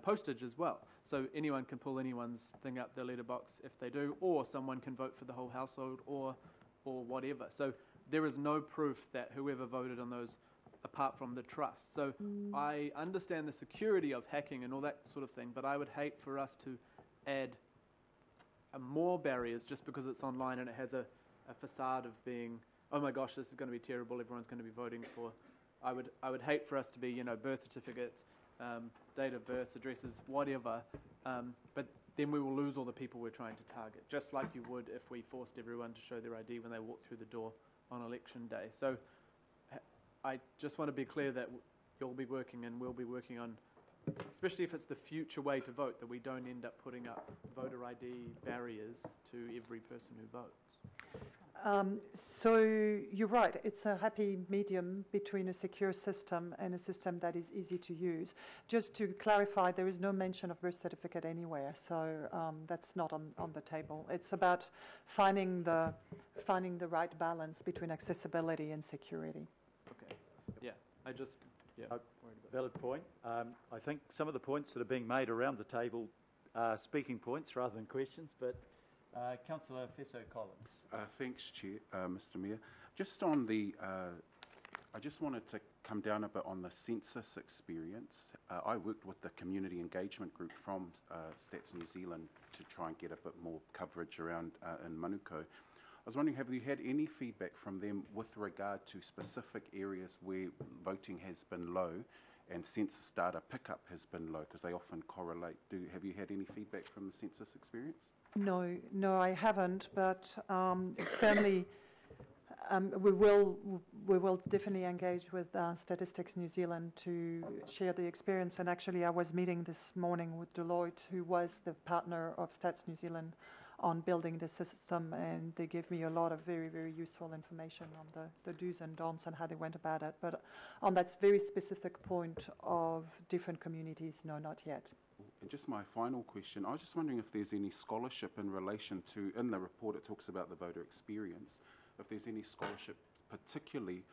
postage as well. So anyone can pull anyone's thing up their letterbox if they do, or someone can vote for the whole household or whatever. So there is no proof that whoever voted on those, apart from the trust. So I understand the security of hacking and all that sort of thing, but I would hate for us to add more barriers just because it's online and it has a facade of being, oh my gosh, this is going to be terrible, everyone's going to be voting for. I would hate for us to be, you know, birth certificates, date of birth, addresses, whatever, but then we will lose all the people we're trying to target, just like you would if we forced everyone to show their ID when they walk through the door on election day. So I just want to be clear that you'll be working and we'll be working on, especially if it's the future way to vote, that we don't end up putting up voter ID barriers to every person who votes. So you're right, it's a happy medium between a secure system and a system that is easy to use. Just to clarify, there is no mention of birth certificate anywhere, so that's not on the table. It's about finding the right balance between accessibility and security. Okay, yeah, I just, yeah. Valid point. I think some of the points that are being made around the table are speaking points rather than questions, but Councillor Fesso-Collins. Thanks, Chair, Mr. Mayor. Just on the, I just wanted to come down a bit on the census experience. I worked with the community engagement group from Stats New Zealand to try and get a bit more coverage around in Manukau. I was wondering, have you had any feedback from them with regard to specific areas where voting has been low and census data pickup has been low, because they often correlate? Have you had any feedback from the census experience? No, I haven't, but certainly we will definitely engage with Statistics New Zealand to share the experience. And actually, I was meeting this morning with Deloitte, who was the partner of Stats New Zealand on building the system, and they gave me a lot of very, very useful information on the do's and don'ts and how they went about it. But on that very specific point of different communities, no, not yet. And just my final question, I was just wondering if there's any scholarship in relation to, in the report it talks about the voter experience, if there's any scholarship particularly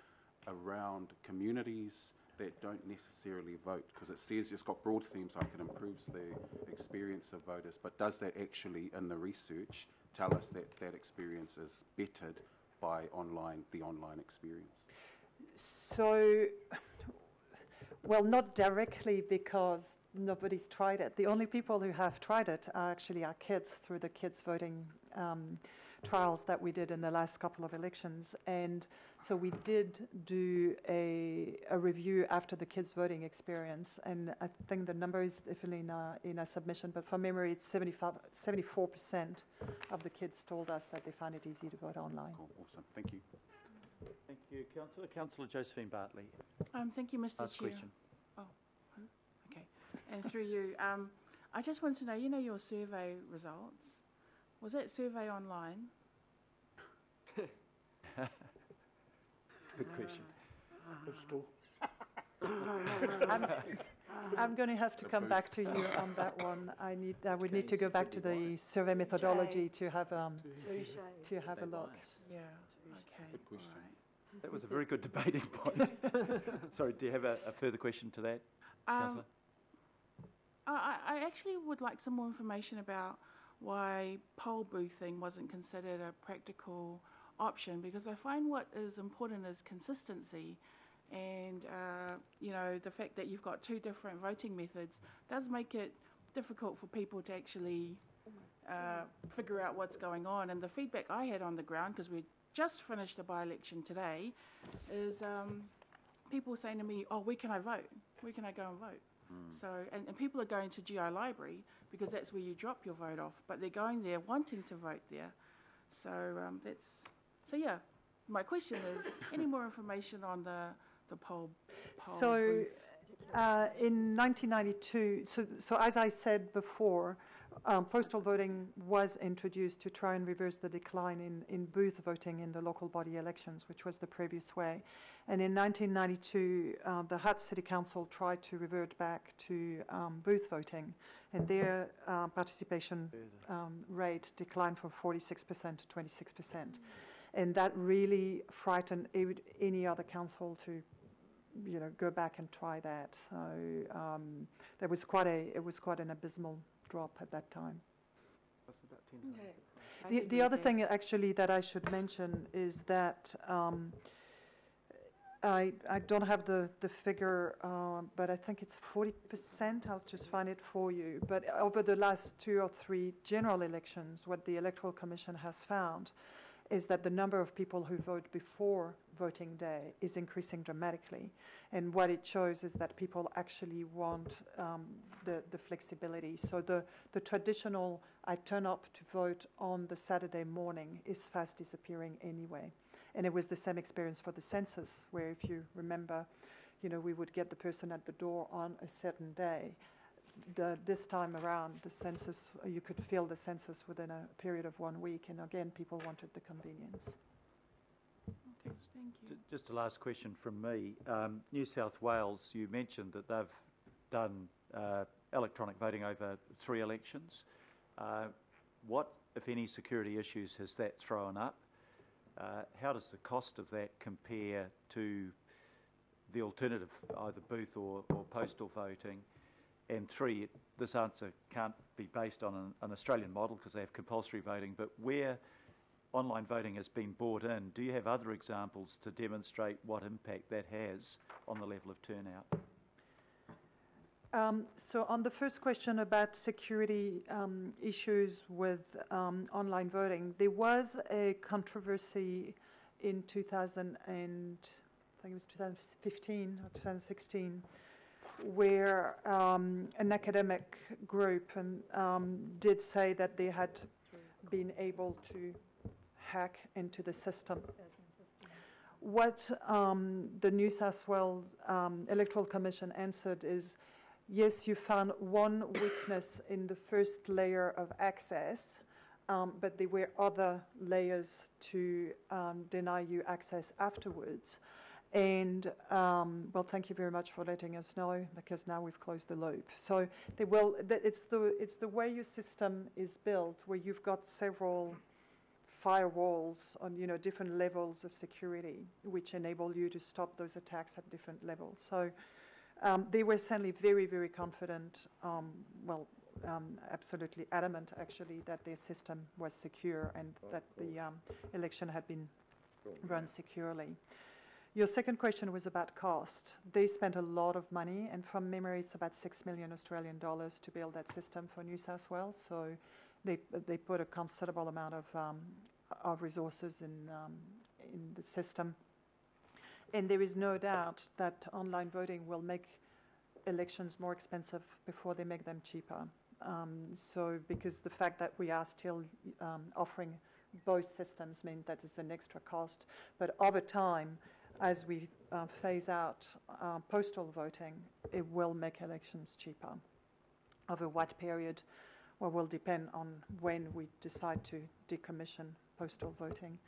around communities that don't necessarily vote, because it says it's got broad themes like it improves the experience of voters, but does that actually in the research tell us that that experience is bettered by the online experience? So, well, not directly, because nobody's tried it. The only people who have tried it are actually our kids through the kids voting trials that we did in the last couple of elections. And so we did do a review after the kids' voting experience, and I think the number is definitely in our submission, but from memory, it's 74% of the kids told us that they find it easy to vote online. Cool, awesome, thank you. Thank you, Councillor. Councillor Josephine Bartley. Thank you, Mr. Last Chair. question. Oh, okay. And through you, I just want to know, you know your survey results. Was that survey online? Good question. I'm going to have to come back to you on that one. I would need to go back to the survey methodology to have a look. Yeah. Okay. Good question. That was a very good debating point. Sorry, do you have a further question to that, Councillor? I actually would like some more information about why poll boothing wasn't considered a practical option, because I find what is important is consistency, and you know, the fact that you've got two different voting methods does make it difficult for people to actually figure out what's going on. And the feedback I had on the ground, because we just finished the by-election today, is people saying to me, oh, where can I vote? Where can I go and vote? So, and people are going to GI Library because that's where you drop your vote off, but they're going there wanting to vote there. So so yeah, my question is, any more information on the poll So booth? in 1992, so as I said before, postal voting was introduced to try and reverse the decline in booth voting in the local body elections, which was the previous way. And in 1992, the Hutt City Council tried to revert back to booth voting, and their participation rate declined from 46% to 26%. And that really frightened any other council to, you know, go back and try that. So it was quite an abysmal drop at that time. That's about 10. Okay. The other thing actually that I should mention is that I don't have the figure, but I think it's 40%. I'll just find it for you. But over the last 2 or 3 general elections, what the Electoral Commission has found is that the number of people who vote before voting day is increasing dramatically. And what it shows is that people actually want the flexibility. So the traditional, I turn up to vote on the Saturday morning, is fast disappearing anyway. And it was the same experience for the census, where if you remember, you know, we would get the person at the door on a certain day. This time around, the census, you could fill the census within a period of 1 week, and again, people wanted the convenience. Okay, thank you. Just a last question from me. New South Wales, you mentioned that they've done electronic voting over 3 elections. What, if any, security issues has that thrown up? How does the cost of that compare to the alternative, either booth or postal voting? And 3, this answer can't be based on an Australian model because they have compulsory voting, but where online voting has been brought in, do you have other examples to demonstrate what impact that has on the level of turnout? So on the first question about security issues with online voting, there was a controversy in 2015 or 2016, where an academic group did say that they had been able to hack into the system. What the New South Wales Electoral Commission answered is, yes, you found one weakness in the first layer of access, but there were other layers to deny you access afterwards. And, well, thank you very much for letting us know, because now we've closed the loop. So it's the way your system is built, where you've got several firewalls on, you know, different levels of security, which enable you to stop those attacks at different levels. So they were certainly very, very confident, absolutely adamant, actually, that their system was secure and that the election had been run securely. Your second question was about cost. They spent a lot of money, and from memory, it's about $6 million Australian dollars to build that system for New South Wales. So they put a considerable amount of of resources in the system. And there is no doubt that online voting will make elections more expensive before they make them cheaper. So because the fact that we are still offering both systems mean that it's an extra cost. But over time, as we phase out postal voting, it will make elections cheaper. Over what period? Well, will depend on when we decide to decommission postal voting.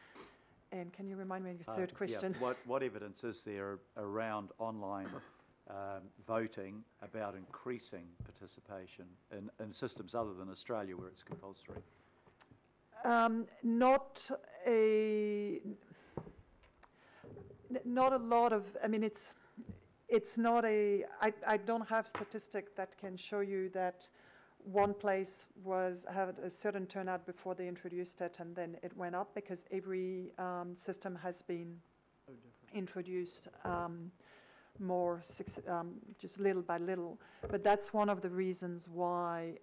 And can you remind me of your third question? Yeah. What evidence is there around online voting about increasing participation in systems other than Australia where it's compulsory? Not a lot of, I mean, it's not a, I don't have statistics that can show you that one place had a certain turnout before they introduced it and then it went up, because every system has been introduced just little by little. But that's one of the reasons why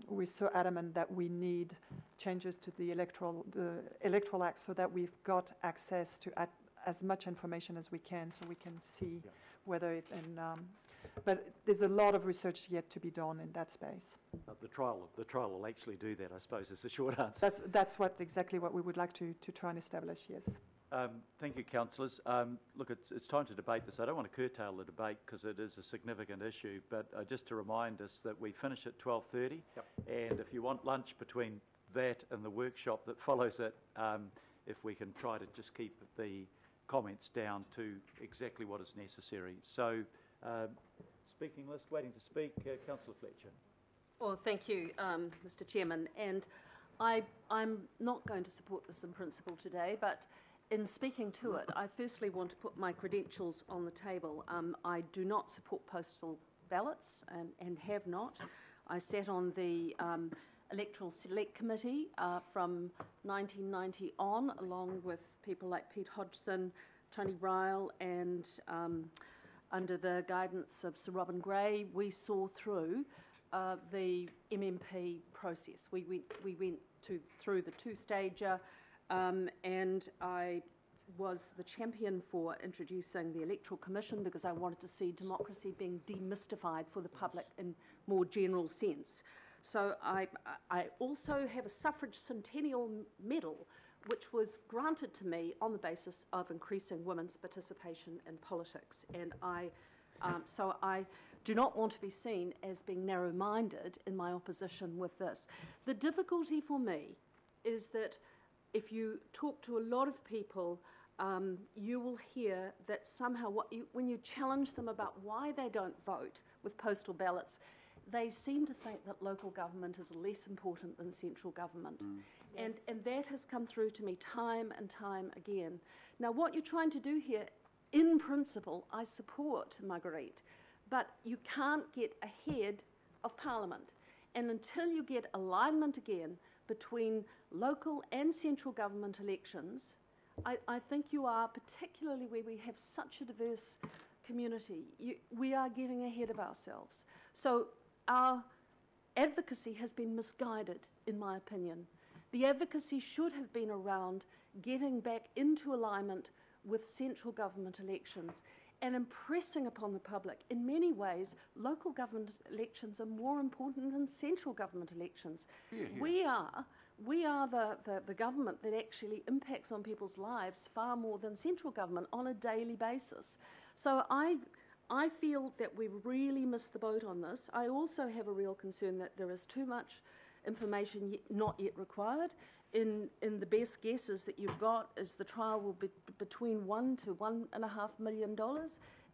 we're so adamant that we need changes to the Electoral Act, so that we've got access to as much information as we can, so we can see whether it, but there's a lot of research yet to be done in that space. The trial will actually do that, I suppose, is the short answer. That's exactly what we would like to try and establish, yes. Thank you, councillors. Look, it's time to debate this. I don't want to curtail the debate because it is a significant issue, but just to remind us that we finish at 12:30, and if you want lunch between that and the workshop that follows it, if we can try to just keep the comments down to exactly what is necessary. So, speaking list, waiting to speak, Councillor Fletcher. Well, thank you, Mr. Chairman. And I'm not going to support this in principle today, but in speaking to it, I firstly want to put my credentials on the table. I do not support postal ballots and have not. I sat on the Electoral Select Committee from 1990 on, along with people like Pete Hodgson, Tony Ryle, and under the guidance of Sir Robin Gray, we saw through the MMP process. We went through the two-stager, and I was the champion for introducing the Electoral Commission because I wanted to see democracy being demystified for the public in more general sense. So I also have a suffrage centennial medal, which was granted to me on the basis of increasing women's participation in politics. And so I do not want to be seen as being narrow-minded in my opposition with this. The difficulty for me is that if you talk to a lot of people, you will hear that somehow when you challenge them about why they don't vote with postal ballots, they seem to think that local government is less important than central government. Yes. And that has come through to me time and time again. Now, what you're trying to do here, in principle, I support, Marguerite, but you can't get ahead of Parliament. And until you get alignment again between local and central government elections, I think you are, particularly where we have such a diverse community, we are getting ahead of ourselves. So our advocacy has been misguided, in my opinion. The advocacy should have been around getting back into alignment with central government elections and impressing upon the public. In many ways, local government elections are more important than central government elections. Yeah, yeah. We are the government that actually impacts on people's lives far more than central government on a daily basis. So I feel that we've really missed the boat on this. I also have a real concern that there is too much information not yet required. In the best guesses that you've got is the trial will be between $1 to $1.5 million.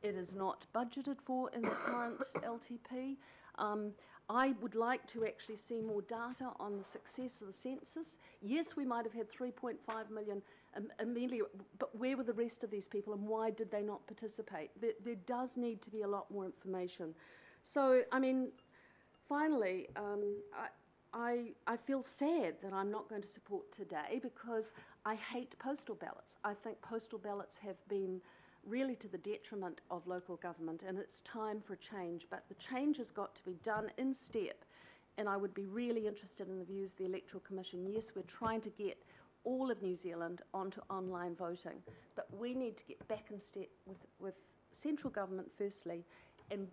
It is not budgeted for in the current LTP. I would like to actually see more data on the success of the census. Yes, we might have had 3.5 million immediately, but where were the rest of these people and why did they not participate? There does need to be a lot more information. So, I mean, finally, I feel sad that I'm not going to support today because I hate postal ballots. I think postal ballots have been really to the detriment of local government, and it's time for a change. But the change has got to be done in step, and I would be really interested in the views of the Electoral Commission. Yes, we're trying to get all of New Zealand onto online voting. But we need to get back in step with central government firstly, and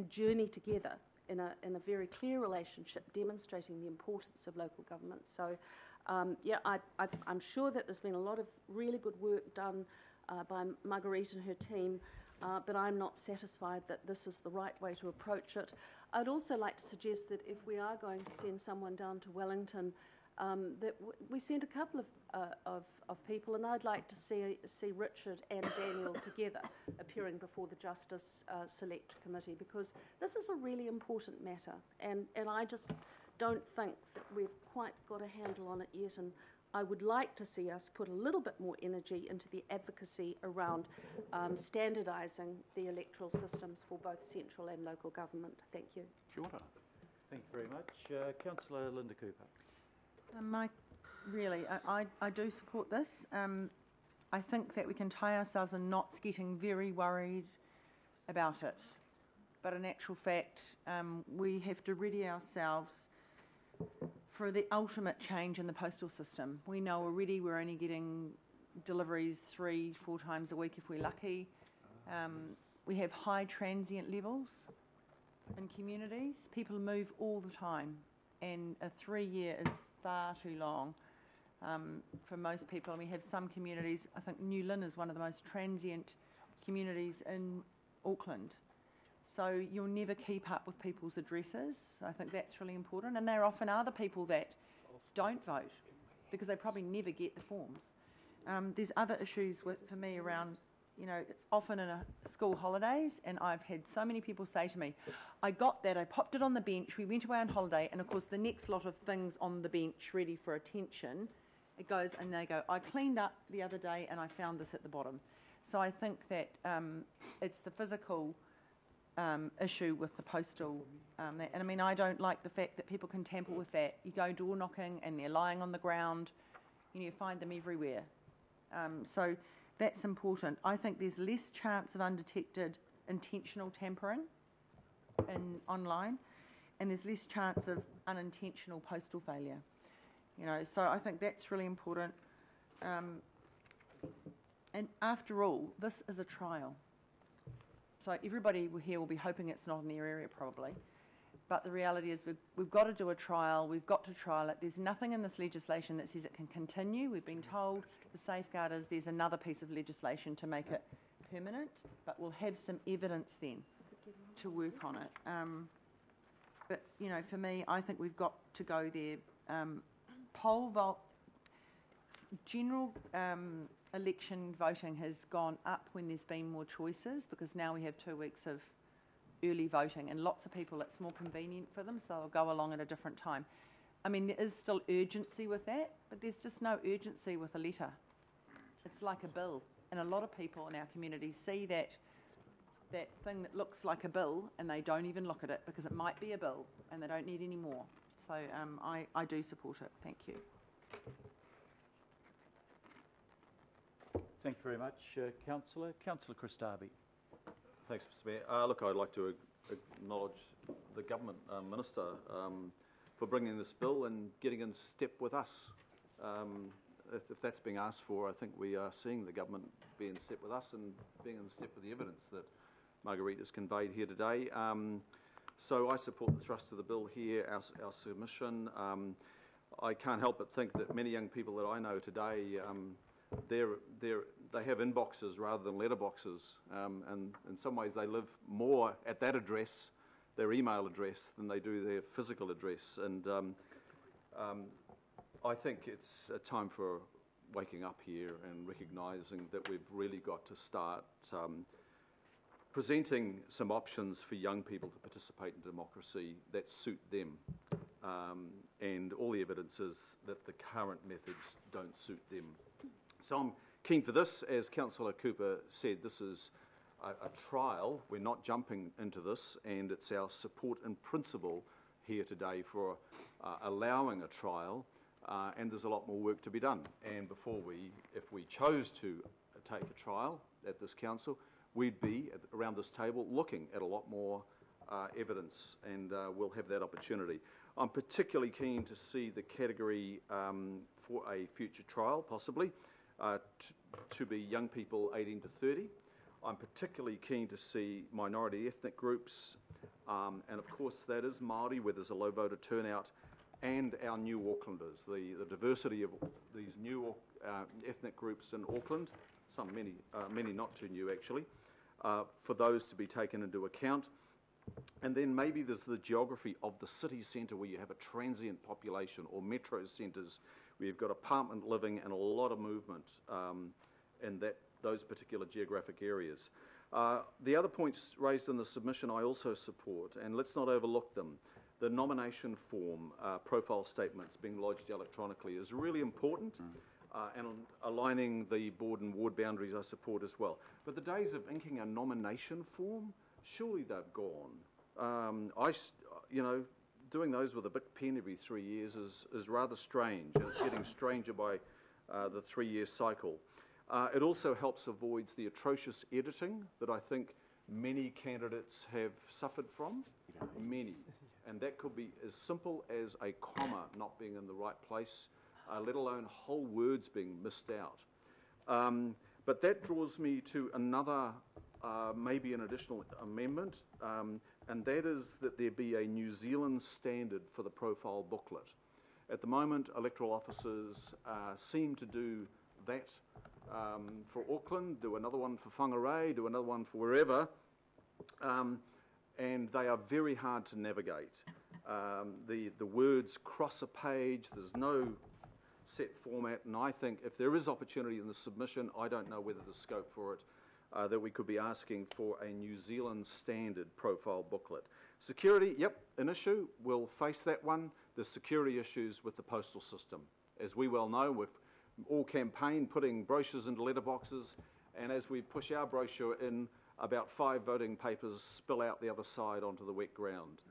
journey together in a very clear relationship, demonstrating the importance of local government. So, I'm sure that there's been a lot of really good work done by Marguerite and her team, but I'm not satisfied that this is the right way to approach it. I'd also like to suggest that if we are going to send someone down to Wellington, that we send a couple of people, and I'd like to see Richard and Daniel together appearing before the Justice Select Committee, because this is a really important matter, and I just don't think that we've quite got a handle on it yet, and I would like to see us put a little bit more energy into the advocacy around standardising the electoral systems for both central and local government. Thank you. Kia ora. Thank you very much. Councillor Linda Cooper. Mike, really, I do support this. I think that we can tie ourselves in knots getting very worried about it. But in actual fact, we have to ready ourselves for the ultimate change in the postal system. We know already we're only getting deliveries 3-4 times a week if we're lucky. We have high transient levels in communities. People move all the time, and a 3-year is far too long for most people. And we have some communities, I think New Lynn is one of the most transient communities in Auckland. So you'll never keep up with people's addresses. I think that's really important. And there often are the people that don't vote because they probably never get the forms. There's other issues for me around, it's often in school holidays, and I've had so many people say to me, I got that, I popped it on the bench, we went away on holiday, and of course the next lot of things on the bench ready for attention, it goes and they go, I cleaned up the other day and I found this at the bottom. So I think that it's the physical issue with the postal, and I mean, I don't like the fact that people can tamper with that. You go door knocking and they're lying on the ground, you find them everywhere. So that's important. I think there's less chance of undetected intentional tampering online, and there's less chance of unintentional postal failure. So I think that's really important. And after all, this is a trial. So everybody here will be hoping it's not in their area probably. But the reality is we've got to do a trial, we've got to trial it. There's nothing in this legislation that says it can continue. We've been told the safeguard is there's another piece of legislation to make it permanent, but we'll have some evidence then to work on it. But, for me, I think we've got to go there. General election voting has gone up when there's been more choices, because now we have 2 weeks of early voting, and lots of people, it's more convenient for them, so they'll go along at a different time. I mean, there is still urgency with that, but there's just no urgency with a letter. It's like a bill, and a lot of people in our community see that thing that looks like a bill, and they don't even look at it because it might be a bill, and they don't need any more. So I do support it. Thank you. Thank you very much, Councillor. Councillor Chris Darby. Thanks, Mr Mayor. Look, I'd like to acknowledge the Government Minister for bringing this bill and getting in step with us. If that's being asked for, I think we are seeing the Government be in step with us and being in step with the evidence that Marguerite has conveyed here today. So I support the thrust of the bill here, our submission. I can't help but think that many young people that I know today, they have inboxes rather than letterboxes, and in some ways they live more at that address, their email address, than they do their physical address. And I think it's a time for waking up here and recognising that we've really got to start presenting some options for young people to participate in democracy that suit them. And all the evidence is that the current methods don't suit them. So I'm keen for this. As Councillor Cooper said, this is a trial. We're not jumping into this, and it's our support in principle here today for allowing a trial, and there's a lot more work to be done. And if we chose to take a trial at this council, we'd be around this table looking at a lot more evidence, and we'll have that opportunity. I'm particularly keen to see the category for a future trial, possibly, to be young people 18 to 30. I'm particularly keen to see minority ethnic groups, and of course that is Māori, where there's a low voter turnout, and our new Aucklanders, the diversity of these new ethnic groups in Auckland, many not too new actually, for those to be taken into account. And then maybe there's the geography of the city centre where you have a transient population, or metro centres where you've got apartment living and a lot of movement in those particular geographic areas. The other points raised in the submission I also support, and let's not overlook them. The nomination form, profile statements being lodged electronically is really important, and aligning the board and ward boundaries I support as well. But the days of inking a nomination form, surely they've gone. Doing those with a big pen every 3 years is rather strange, and it's getting stranger by the 3-year cycle. It also helps avoid the atrocious editing that I think many candidates have suffered from, many. And that could be as simple as a comma not being in the right place, let alone whole words being missed out. But that draws me to another, maybe an additional amendment, and that is that there be a New Zealand standard for the profile booklet. At the moment, electoral officers seem to do that for Auckland, do another one for Whangarei, do another one for wherever, and they are very hard to navigate. The words cross a page, there's no set format, and I think if there is opportunity in the submission, I don't know whether there's scope for it, that we could be asking for a New Zealand standard profile booklet. Security, yep, an issue, we'll face that one. There's security issues with the postal system. As we well know, we've all campaigned putting brochures into letterboxes, and as we push our brochure in, about 5 voting papers spill out the other side onto the wet ground.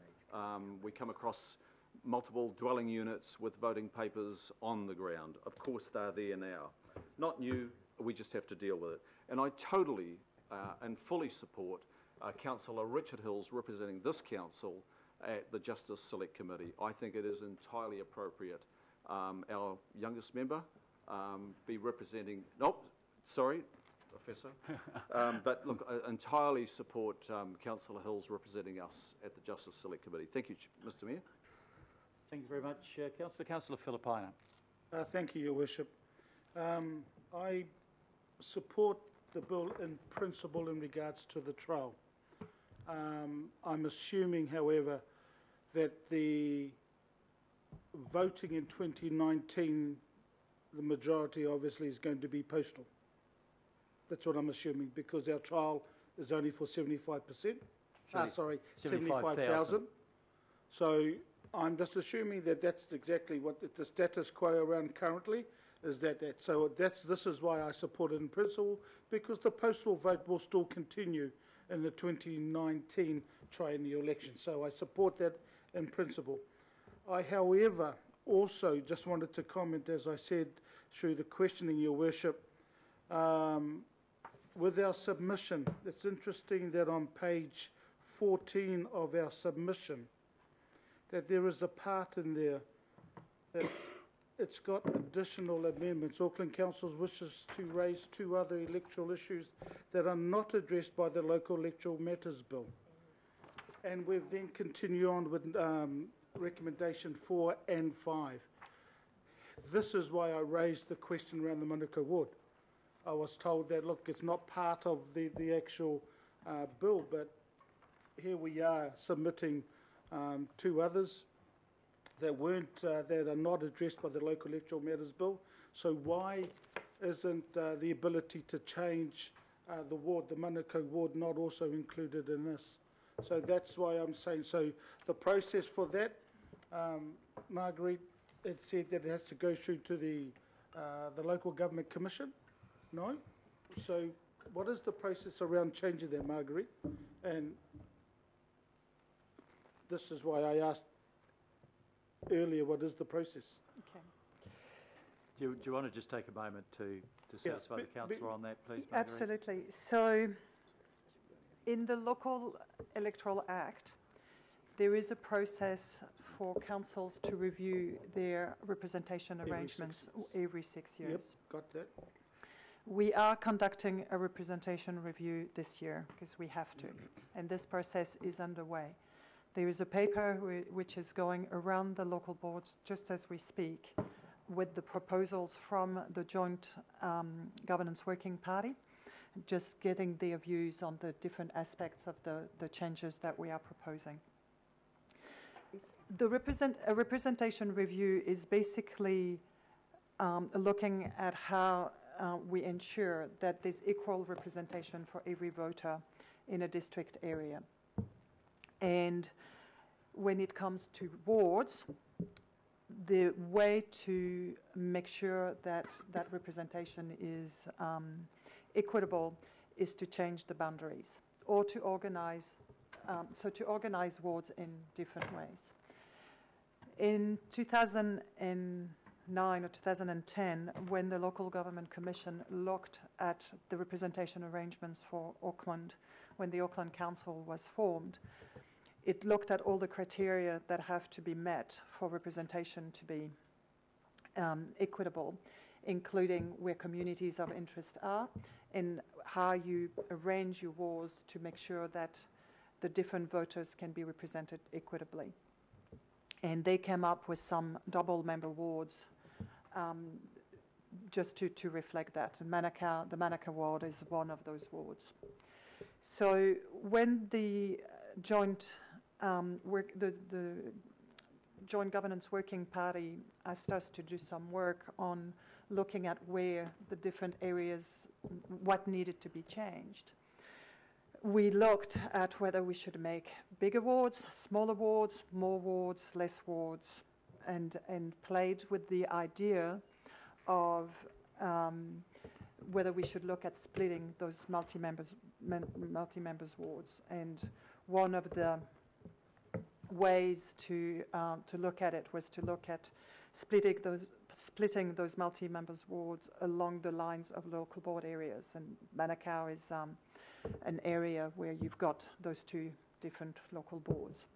We come across multiple dwelling units with voting papers on the ground. Of course they're there now. Not new, we just have to deal with it. And I totally and fully support Councillor Richard Hills representing this council at the Justice Select Committee. I think it is entirely appropriate. Our youngest member be representing, Professor. But look, I entirely support Councillor Hills representing us at the Justice Select Committee. Thank you, Mr Mayor. Thank you very much, Councillor Filipaina. Thank you, Your Worship. I support the bill in principle in regards to the trial. I'm assuming, however, that the voting in 2019, the majority obviously is going to be postal. That's what I'm assuming, because our trial is only for 75%. 75,000. So I'm just assuming that that's exactly what the status quo around currently is. So this is why I support it in principle, because the postal vote will still continue in the 2019 triennial election. So I support that in principle. I, however, also just wanted to comment, as I said, through the questioning, Your Worship, with our submission, it's interesting that on page 14 of our submission, that there is a part in there that it's got additional amendments. Auckland Council wishes to raise 2 other electoral issues that are not addressed by the Local Electoral Matters Bill. And we've then continued on with recommendation 4 and 5. This is why I raised the question around the Manukau ward. I was told that, look, it's not part of the actual bill, but here we are submitting 2 others that are not addressed by the Local Electoral Matters Bill. So why isn't the ability to change the ward, the Manukau ward, not also included in this? So that's why I'm saying, so the process for that, Marguerite, it said that it has to go through to the Local Government Commission. No? So what is the process around changing that, Marguerite? And this is why I asked earlier, what is the process? Okay. Do you want to just take a moment to satisfy the councillor on that, please, Marguerite? Absolutely. So in the Local Electoral Act, there is a process for councils to review their representation arrangements every 6 years. Yep, got that. We are conducting a representation review this year because we have to, and this process is underway. There is a paper which is going around the local boards just as we speak with the proposals from the Joint Governance Working Party, just getting their views on the different aspects of the changes that we are proposing. A representation review is basically looking at how we ensure that there's equal representation for every voter in a district area. And when it comes to wards, the way to make sure that that representation is equitable is to change the boundaries or to organize, to organize wards in different ways. In 2009 or 2010, when the Local Government Commission looked at the representation arrangements for Auckland, when the Auckland Council was formed, it looked at all the criteria that have to be met for representation to be equitable, including where communities of interest are and how you arrange your wards to make sure that the different voters can be represented equitably. And they came up with some double-member wards just to reflect that. And the Manukau ward is one of those wards. So when the Joint Joint Governance Working Party asked us to do some work on looking at where the different areas, what needed to be changed, we looked at whether we should make bigger wards, smaller wards, more wards, less wards, and played with the idea of whether we should look at splitting those multi-members wards. And one of the ways to look at it was to look at splitting those multi-members wards along the lines of local board areas. And Manukau is an area where you've got those two different local boards.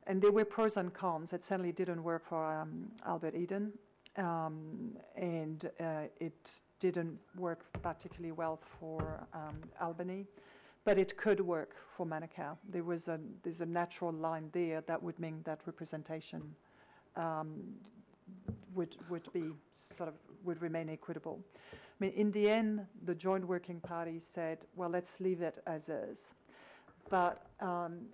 And there were pros and cons. It certainly didn't work for Albert Eden, and it didn't work particularly well for Albany, but it could work for Manukau. There's a natural line there that would mean that representation would remain equitable. I mean, in the end, the Joint Working Party said, well, let's leave it as is. But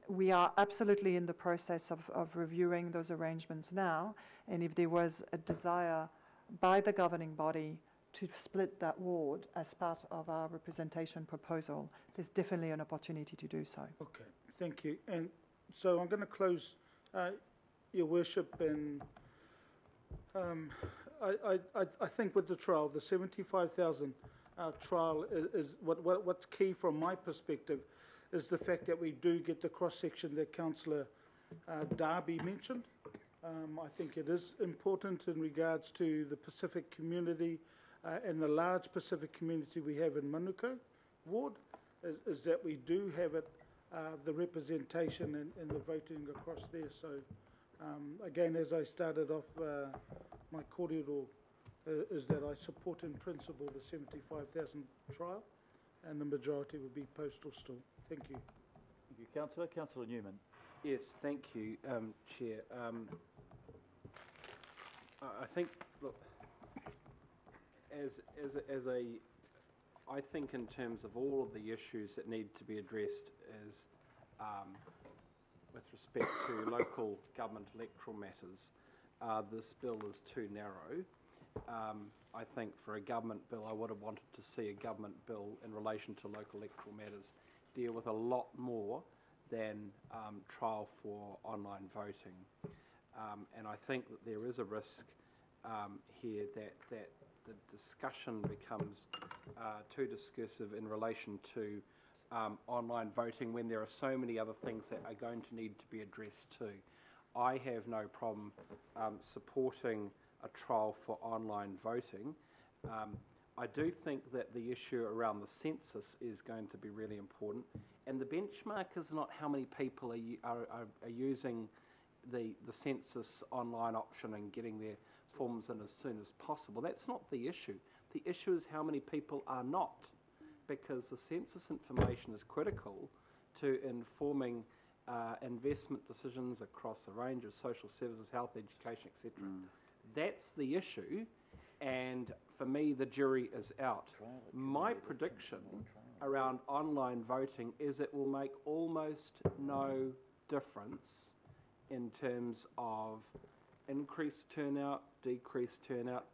we are absolutely in the process of reviewing those arrangements now, and if there was a desire by the governing body to split that ward as part of our representation proposal, there's definitely an opportunity to do so. Okay, thank you. And so I'm going to close, Your Worship, and I think with the trial, the 75,000 trial is what's key from my perspective is the fact that we do get the cross-section that Councillor Darby mentioned. I think it is important in regards to the Pacific community and the large Pacific community we have in Manukau ward, is that we do have it, the representation and the voting across there. So again, as I started off my kōrero, is that I support in principle the 75,000 trial, and the majority would be postal still. Thank you. Thank you, Councillor. Councillor Newman. Yes, thank you, Chair. I think, look, I think in terms of all of the issues that need to be addressed as with respect to local government electoral matters, this bill is too narrow. I think for a government bill, I would have wanted to see a government bill in relation to local electoral matters deal with a lot more than trial for online voting. And I think that there is a risk here that the discussion becomes too discursive in relation to online voting when there are so many other things that are going to need to be addressed too. I have no problem supporting a trial for online voting. I do think that the issue around the census is going to be really important, and the benchmark is not how many people are using the census online option and getting their forms in as soon as possible. That's not the issue. The issue is how many people are not, because the census information is critical to informing investment decisions across a range of social services, health, education, etc. That's the issue, and for me, the jury is out. My prediction around online voting is it will make almost no difference in terms of increased turnout, decreased turnout.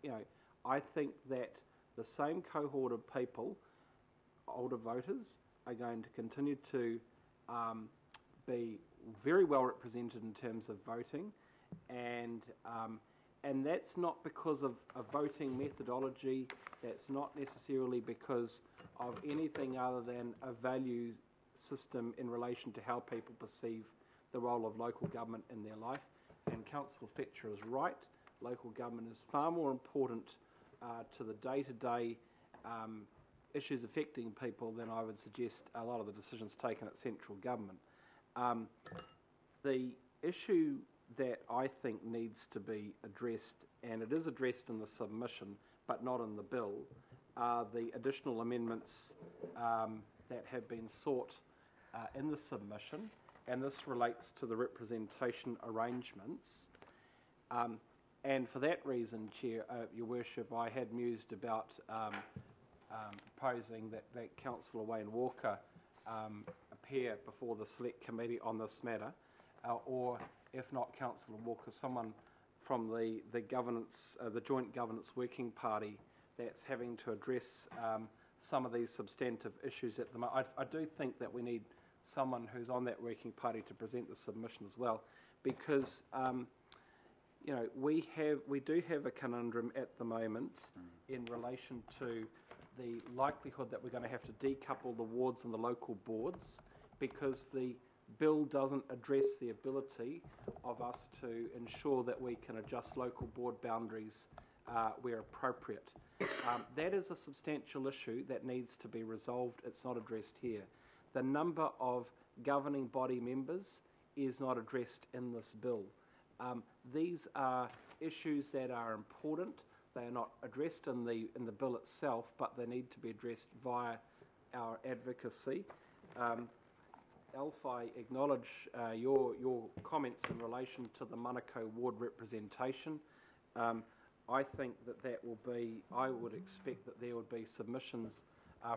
You know, I think that the same cohort of people, older voters, are going to continue to be very well represented in terms of voting, and that's not because of a voting methodology. That's not necessarily because of anything other than a value system in relation to how people perceive the role of local government in their life. And Councillor Fletcher is right. Local government is far more important to the day-to-day issues affecting people than I would suggest a lot of the decisions taken at central government. The issue that I think needs to be addressed, and it is addressed in the submission but not in the bill, are the additional amendments that have been sought in the submission, and this relates to the representation arrangements. And for that reason, Chair, Your Worship, I had mused about proposing that Councillor Wayne Walker appear before the Select Committee on this matter, or if not Councillor Walker, someone from the governance, the Joint Governance Working Party that's having to address some of these substantive issues at the moment. I do think that we need someone who's on that working party to present the submission as well, because you know, we do have a conundrum at the moment in relation to the likelihood that we're going to have to decouple the wards and the local boards, because the bill doesn't address the ability of us to ensure that we can adjust local board boundaries where appropriate. That is a substantial issue that needs to be resolved. It's not addressed here. The number of governing body members is not addressed in this bill. These are issues that are important. They are not addressed in the bill itself, but they need to be addressed via our advocacy. Alf, I acknowledge your comments in relation to the Manukau ward representation. I think that will be, I would expect that there would be submissions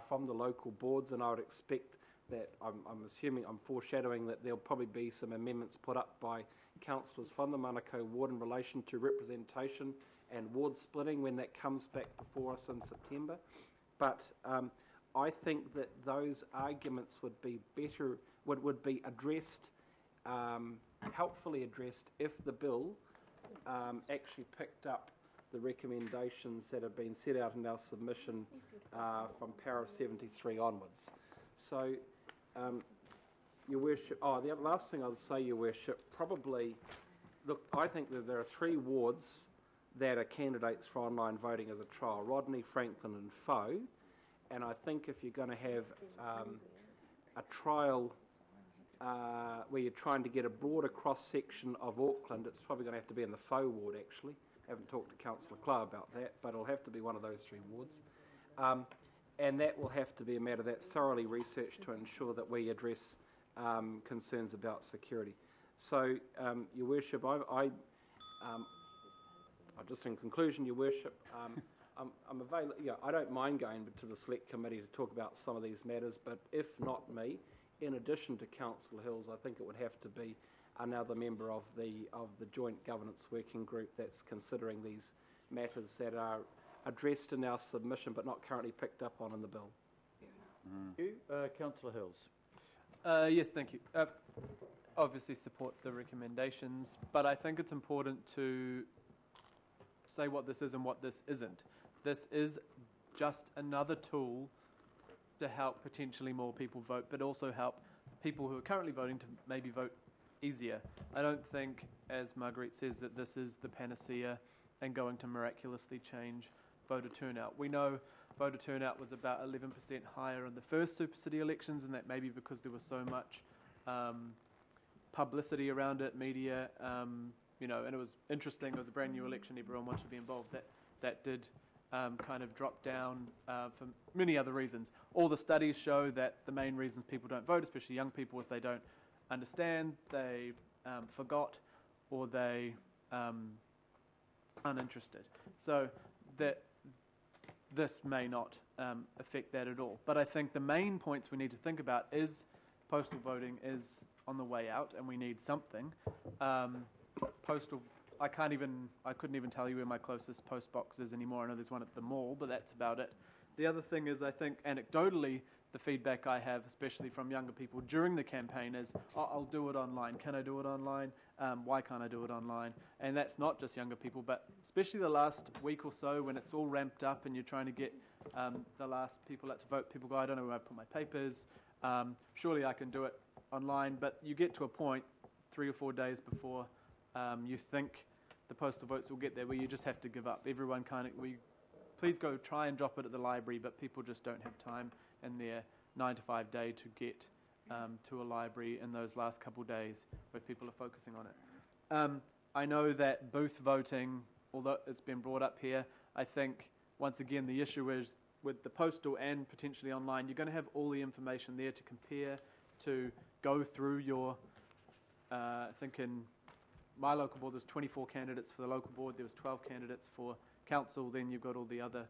from the local boards, and I would expect that, I'm assuming, I'm foreshadowing that there'll probably be some amendments put up by councillors from the Manukau ward in relation to representation and ward splitting when that comes back before us in September. But I think that those arguments would be better, would be addressed, helpfully addressed, if the bill actually picked up the recommendations that have been set out in our submission from para 73 onwards. So, Your Worship, the last thing I'll say, Your Worship, probably, look, I think that there are 3 wards that are candidates for online voting as a trial: Rodney, Franklin and Foe. And I think if you're going to have a trial where you're trying to get a broader cross-section of Auckland, it's probably going to have to be in the Foe ward, actually. I haven't talked to Councillor Clough about that, but it'll have to be one of those 3 wards. And that will have to be a matter that's thoroughly researched to ensure that we address concerns about security. So, Your Worship, just in conclusion, Your Worship, I'm available. Yeah, I don't mind going to the Select Committee to talk about some of these matters, but if not me, in addition to Councillor Hills, I think it would have to be another member of the Joint Governance Working Group that's considering these matters that are addressed in our submission but not currently picked up on in the bill. Thank you. Councillor Hills. Yes, thank you. Obviously support the recommendations, but I think it's important to say what this is and what this isn't. This is just another tool to help potentially more people vote, but also help people who are currently voting to maybe vote easier. I don't think, as Marguerite says, that this is the panacea and going to miraculously change voter turnout. We know voter turnout was about 11% higher in the first Super City elections, and that may be because there was so much publicity around it, media, and it was interesting. It was a brand new election. Everyone wanted to be involved. That did kind of drop down for many other reasons. All the studies show that the main reasons people don't vote, especially young people, is they don't understand, they forgot, or they uninterested. So that this may not affect that at all. But I think the main points we need to think about is postal voting is on the way out, and we need something. I couldn't even tell you where my closest post box is anymore. I know there's one at the mall, but that's about it. The other thing is, I think anecdotally, the feedback I have, especially from younger people during the campaign, is, I'll do it online. Can I do it online? Why can't I do it online? And that's not just younger people, but especially the last week or so when it's all ramped up and you're trying to get the last people out to vote. People go, I don't know where I put my papers. Surely I can do it online. But you get to a point 3 or 4 days before you think the postal votes will get there where you just have to give up. Everyone please go try and drop it at the library, but people just don't have time in their 9 to 5 day to get to a library in those last couple of days where people are focusing on it. I know that booth voting, although it's been brought up here, I think once again the issue is with the postal and potentially online, you're going to have all the information there to compare, to go through your, I think in my local board, there's 24 candidates for the local board, there was 12 candidates for council, then you've got all the other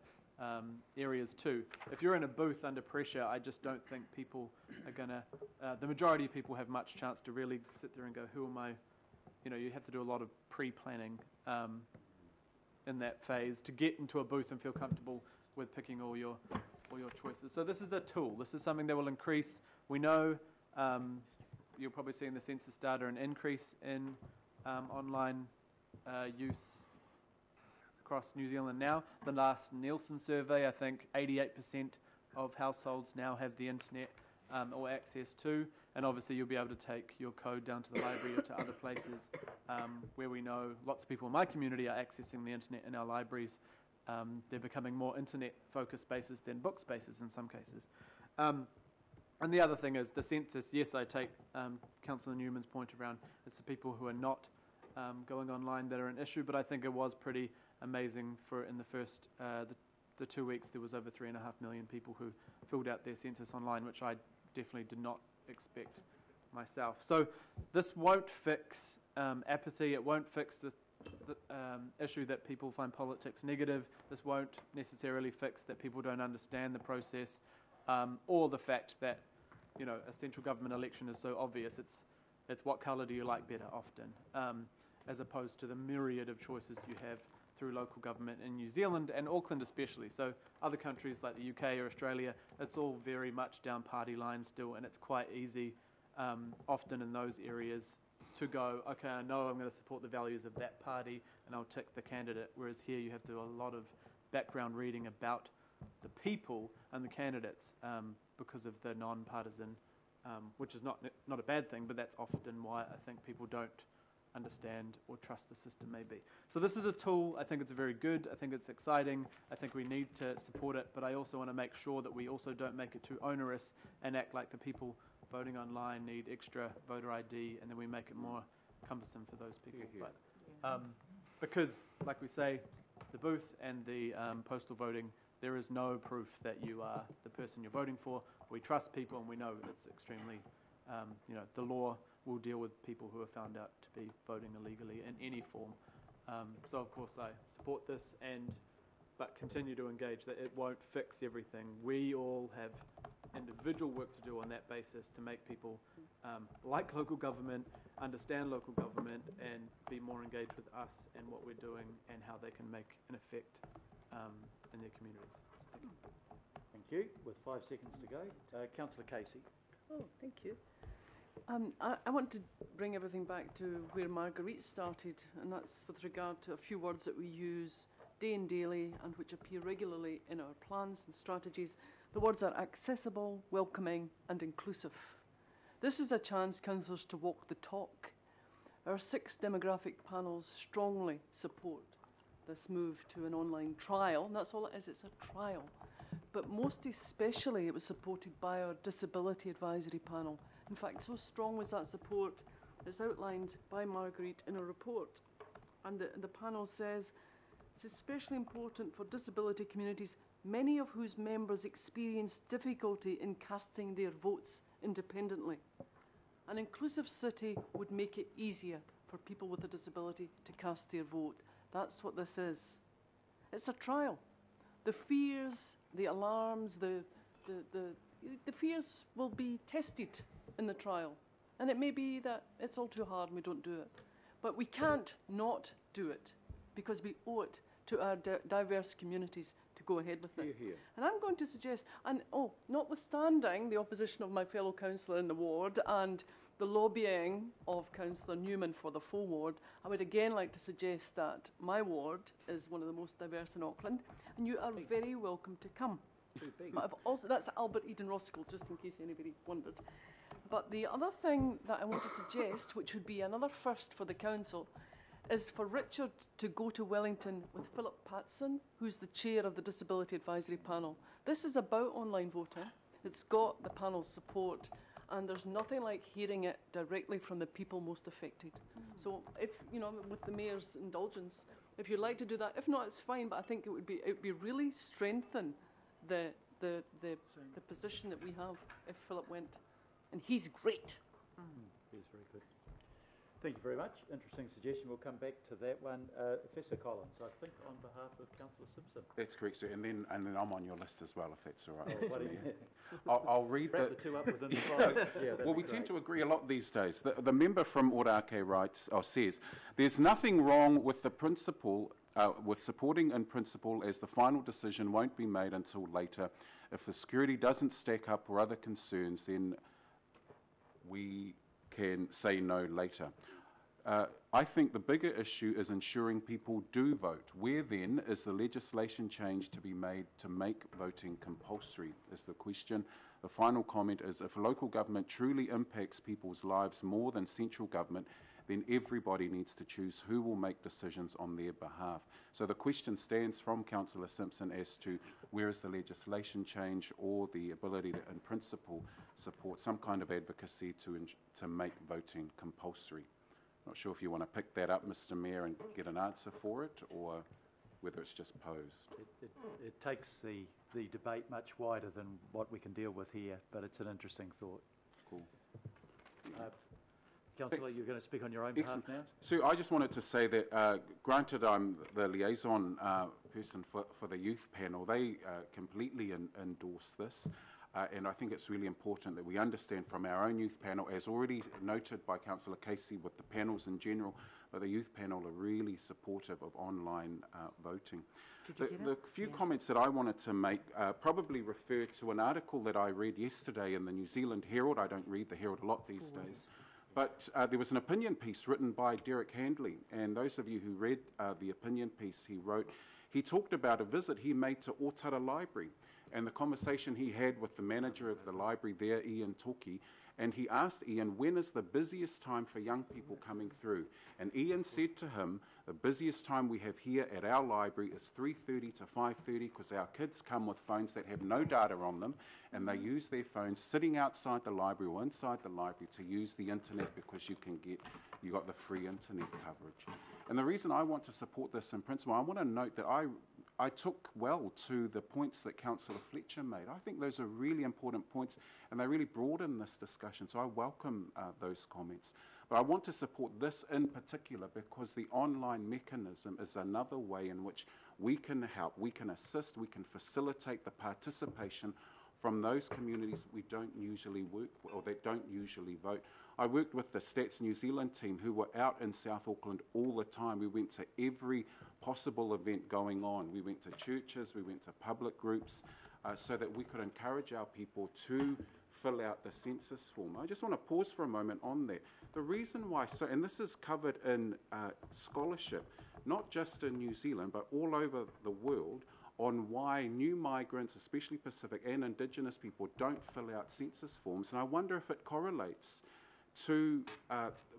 areas too. If you're in a booth under pressure, I just don't think people are going to, the majority of people have much chance to really sit there and go, who am I? You have to do a lot of pre-planning in that phase to get into a booth and feel comfortable with picking all your choices. So this is a tool. This is something that will increase. We know you'll probably see in the census data an increase in online use across New Zealand now. The last Nielsen survey, I think 88% of households now have the internet or access to, and obviously you'll be able to take your code down to the library or to other places where we know lots of people in my community are accessing the internet in our libraries. They're becoming more internet-focused spaces than book spaces in some cases. And the other thing is the census. Yes, I take Councillor Newman's point around it's the people who are not going online that are an issue, but I think it was pretty amazing for in the first the 2 weeks there was over 3.5 million people who filled out their census online, which I definitely did not expect myself. So this won't fix apathy. It won't fix the issue that people find politics negative. This won't necessarily fix that people don't understand the process, or the fact that a central government election is so obvious. It's what colour do you like better often, as opposed to the myriad of choices you have through local government in New Zealand and Auckland especially. So other countries like the UK or Australia, it's all very much down party lines still, and it's quite easy often in those areas to go, okay, I know I'm going to support the values of that party and I'll tick the candidate, whereas here you have to do a lot of background reading about the people and the candidates because of the non-partisan, which is not a bad thing, but that's often why I think people don't understand or trust the system maybe. So this is a tool. I think it's very good. I think it's exciting. I think we need to support it, but I also want to make sure that we also don't make it too onerous and act like the people voting online need extra voter ID, and then we make it more cumbersome for those people. But, because, like we say, the booth and the postal voting, there is no proof that you are the person you're voting for. We trust people, and we know it's extremely, the law will deal with people who are found out to be voting illegally in any form. So, of course, I support this, but continue to engage that it won't fix everything. We all have individual work to do on that basis to make people like local government, understand local government, and be more engaged with us and what we're doing and how they can make an effect in their communities. Thank you. With 5 seconds to go, Councillor Casey. Oh, thank you. I want to bring everything back to where Marguerite started, and that's with regard to a few words that we use day and daily and which appear regularly in our plans and strategies. The words are accessible, welcoming and inclusive. This is a chance, councillors, to walk the talk. Our 6 demographic panels strongly support this move to an online trial, and that's all it is, it's a trial. But most especially it was supported by our Disability Advisory Panel. In fact, so strong was that support It's outlined by Marguerite in a report. And the panel says, it's especially important for disability communities, many of whose members experience difficulty in casting their votes independently. An inclusive city would make it easier for people with a disability to cast their vote. That's what this is. It's a trial. The fears, the alarms, the fears will be tested in the trial. And it may be that it's all too hard and we don't do it. But we can't not do it because we owe it to our diverse communities to go ahead with it. Hear, hear. And I'm going to suggest, and notwithstanding the opposition of my fellow councillor in the ward and the lobbying of Councillor Newman for the full ward, I would again like to suggest that my ward is one of the most diverse in Auckland, and you are very welcome to come. But I've also, that's Albert Eden Roskill, just in case anybody wondered. But the other thing that I want to suggest, which would be another first for the council, is for Richard to go to Wellington with Philip Patson, who's the chair of the Disability Advisory Panel. This is about online voting. It's got the panel's support, and there's nothing like hearing it directly from the people most affected. So if, with the mayor's indulgence, if you'd like to do that, if not, it's fine, but I think it would be really strengthen the position that we have if Philip went. And he's great. He's very good. Thank you very much. Interesting suggestion. We'll come back to that one. Professor Collins, I think on behalf of Councillor Simpson. That's correct, sir. And then I'm on your list as well, if that's all right. Oh, what do you- I'll read Wrap the two up within the five. Yeah, that'd well, be we tend great. to agree a lot these days. The member from Ōrākei writes, says, there's nothing wrong with the principle, with supporting in principle, as the final decision won't be made until later. If the security doesn't stack up or other concerns, then we can say no later. I think the bigger issue is ensuring people do vote. Where then is the legislation change to be made to make voting compulsory, is the question. The final comment is, if local government truly impacts people's lives more than central government, then everybody needs to choose who will make decisions on their behalf. So the question stands from Councillor Simpson as to where is the legislation change or the ability to, in principle, support some kind of advocacy to make voting compulsory. Not sure if you want to pick that up, Mr. Mayor, and get an answer for it, or whether it's just posed. It takes the debate much wider than what we can deal with here, but it's an interesting thought. Cool. Councillor, you're going to speak on your own behalf now? So I just wanted to say that, granted I'm the liaison person for the youth panel, they completely endorse this. And I think it's really important that we understand from our own youth panel, as already noted by Councillor Casey with the panels in general, but the youth panel are really supportive of online voting. The few comments that I wanted to make probably refer to an article that I read yesterday in the New Zealand Herald. I don't read the Herald a lot these days. But there was an opinion piece written by Derek Handley, and those of you who read the opinion piece he wrote, he talked about a visit he made to Otara Library and the conversation he had with the manager of the library there, Ian Toki, and he asked Ian, when is the busiest time for young people coming through? And Ian said to him, the busiest time we have here at our library is 3:30 to 5:30, because our kids come with phones that have no data on them, and they use their phones sitting outside the library or inside the library to use the internet, because you got the free internet coverage. And the reason I want to support this in principle, I want to note that I took well to the points that Councillor Fletcher made. I think those are really important points, and they really broaden this discussion, so I welcome those comments. But I want to support this in particular because the online mechanism is another way in which we can help, we can assist, we can facilitate the participation from those communities that we don't usually work with, or that don't usually vote. I worked with the Stats New Zealand team who were out in South Auckland all the time. We went to every possible event going on. We went to churches, we went to public groups, so that we could encourage our people to fill out the census form. I just want to pause for a moment on that. The reason why, and this is covered in scholarship, not just in New Zealand, but all over the world, on why new migrants, especially Pacific and Indigenous people, don't fill out census forms. And I wonder if it correlates to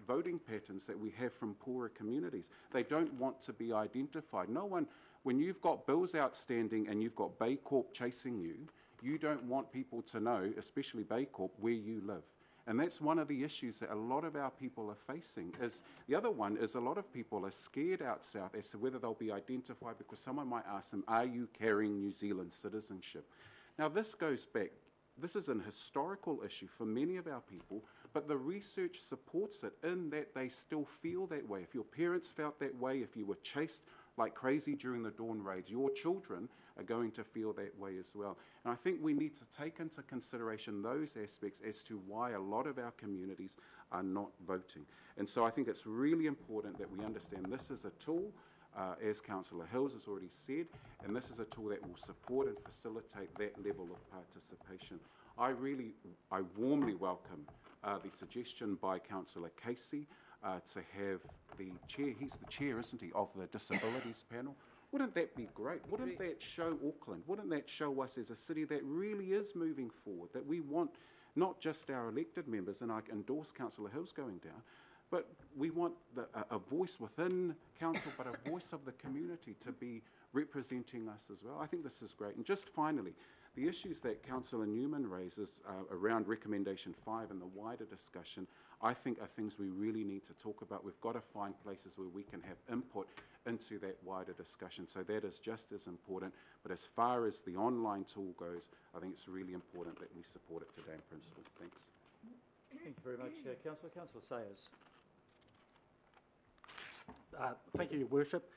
voting patterns that we have from poorer communities. They don't want to be identified. No one, when you've got bills outstanding and you've got Bay Corp chasing you, you don't want people to know, especially Bay Corp, where you live. And that's one of the issues that a lot of our people are facing. The other one is a lot of people are scared out south as to whether they'll be identified because someone might ask them, are you carrying New Zealand citizenship? Now this goes back, this is an historical issue for many of our people, but the research supports it in that they still feel that way. If your parents felt that way, if you were chased like crazy during the Dawn raids, your children are going to feel that way as well. And I think we need to take into consideration those aspects as to why a lot of our communities are not voting. And so I think it's really important that we understand this is a tool, as Councillor Hills has already said, and this is a tool that will support and facilitate that level of participation. I warmly welcome the suggestion by Councillor Casey to have the chair, he's the chair, isn't he, of the disabilities panel. Wouldn't that be great? Wouldn't that show Auckland, wouldn't that show us as a city that really is moving forward, that we want not just our elected members, and I endorse Councillor Hills going down, but we want a voice within council, but a voice of the community to be representing us as well. I think this is great. And just finally, the issues that Councillor Newman raises around recommendation 5 and the wider discussion, I think are things we really need to talk about. We've got to find places where we can have input into that wider discussion. So that is just as important. But as far as the online tool goes, I think it's really important that we support it today in principle. Thanks. Thank you very much, Councillor. Councillor Sayers. Thank you, Your Worship.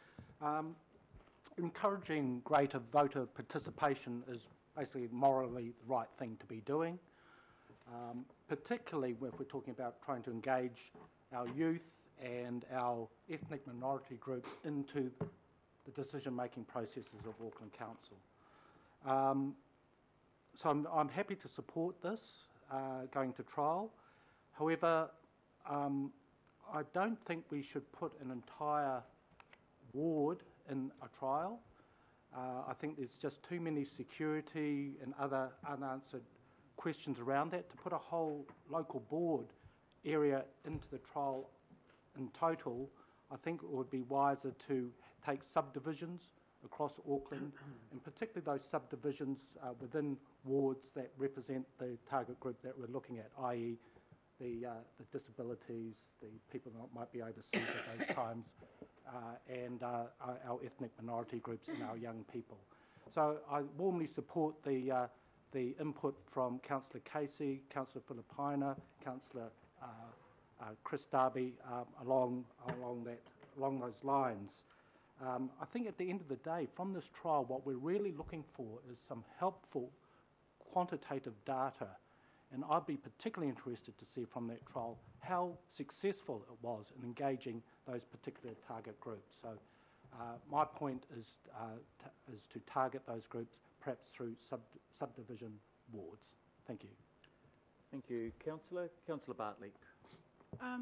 Encouraging greater voter participation is basically morally the right thing to be doing, particularly if we're talking about trying to engage our youth and our ethnic minority groups into the decision-making processes of Auckland Council. So I'm happy to support this going to trial. However, I don't think we should put an entire ward in a trial. I think there's just too many security and other unanswered questions around that. To put a whole local board area into the trial in total, I think it would be wiser to take subdivisions across Auckland, and particularly those subdivisions within wards that represent the target group that we're looking at, i.e. the disabilities, the people that might be overseas at those times, and our ethnic minority groups and our young people. So I warmly support the input from Councillor Casey, Councillor Filipina, Councillor Chris Darby along those lines. I think at the end of the day, from this trial, what we're really looking for is some helpful quantitative data. And I'd be particularly interested to see from that trial how successful it was in engaging those particular target groups. So my point is to target those groups perhaps through subdivision wards. Thank you. Thank you, Councillor. Councillor Bartley.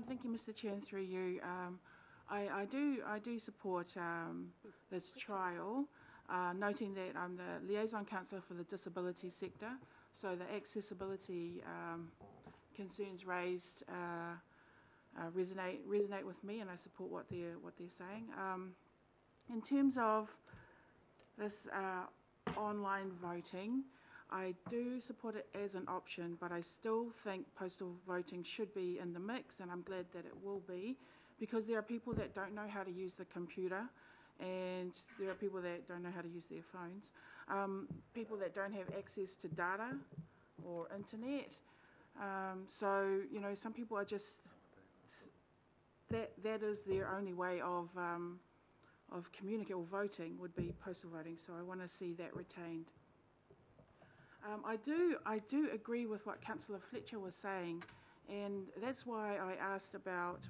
Thank you, Mr. Chair, and through you. I do support this trial, noting that I'm the liaison councillor for the disability sector. So the accessibility concerns raised resonate with me, and I support what they're saying. In terms of this online voting, I do support it as an option, but I still think postal voting should be in the mix, and I'm glad that it will be, because there are people that don't know how to use the computer, and there are people that don't know how to use their phones. People that don't have access to data or internet. So, you know, some people are just, that is their only way of communicating or voting would be postal voting. So I want to see that retained. I do agree with what Councillor Fletcher was saying, and that's why I asked about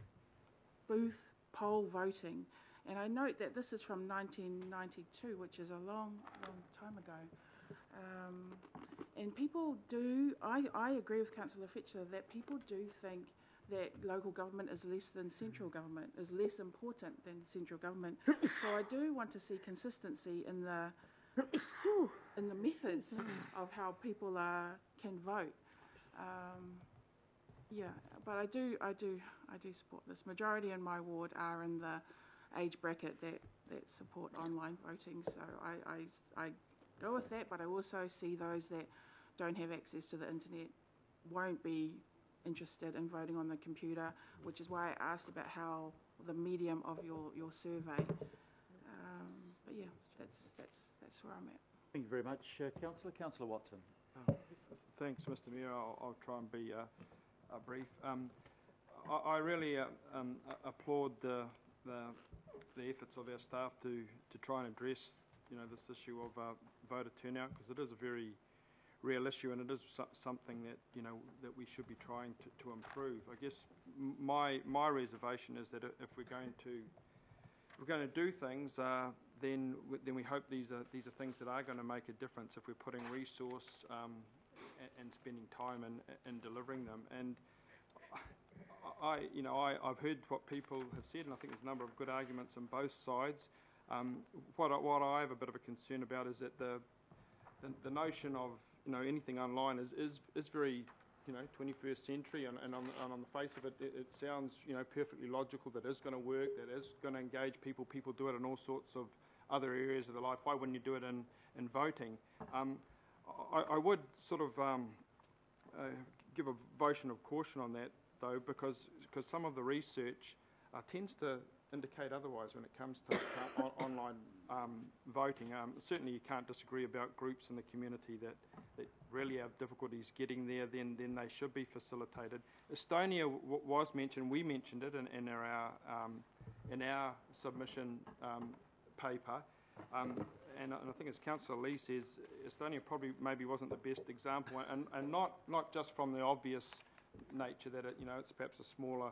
booth poll voting. And I note that this is from 1992, which is a long time ago. And people do, I agree with Councillor Fletcher that people do think that local government is less than central government, is less important than central government. So I do want to see consistency in the methods of how people can vote. Yeah, but I do support this. Majority in my ward are in the age bracket that support online voting, so I go with that, but I also see those that don't have access to the internet won't be interested in voting on the computer, which is why I asked about how the medium of your survey. But yeah, that's where I'm at. Thank you very much, Councillor. Councillor Watson. Thanks, Mr. Mayor. I'll try and be brief. I really applaud the efforts of our staff to try and address, this issue of voter turnout, because it is a very real issue, and it is something that that we should be trying to improve. I guess my reservation is that if we're going to do things, then we hope these are things that are going to make a difference if we're putting resource and spending time in delivering them. And I've heard what people have said, and I think there's a number of good arguments on both sides. What I have a bit of a concern about is that the notion of anything online is very 21st century, and on the face of it, it sounds perfectly logical that it's going to work, that is going to engage people. People do it in all sorts of other areas of their life. Why wouldn't you do it in voting? I would sort of give a votion of caution on that, though, because some of the research tends to indicate otherwise when it comes to online voting. Certainly you can't disagree about groups in the community that really have difficulties getting there, then they should be facilitated. Estonia was mentioned. We mentioned it in our submission paper. And I think, as Councillor Lee says, Estonia probably maybe wasn't the best example, and not just from the obvious nature that it's perhaps a smaller,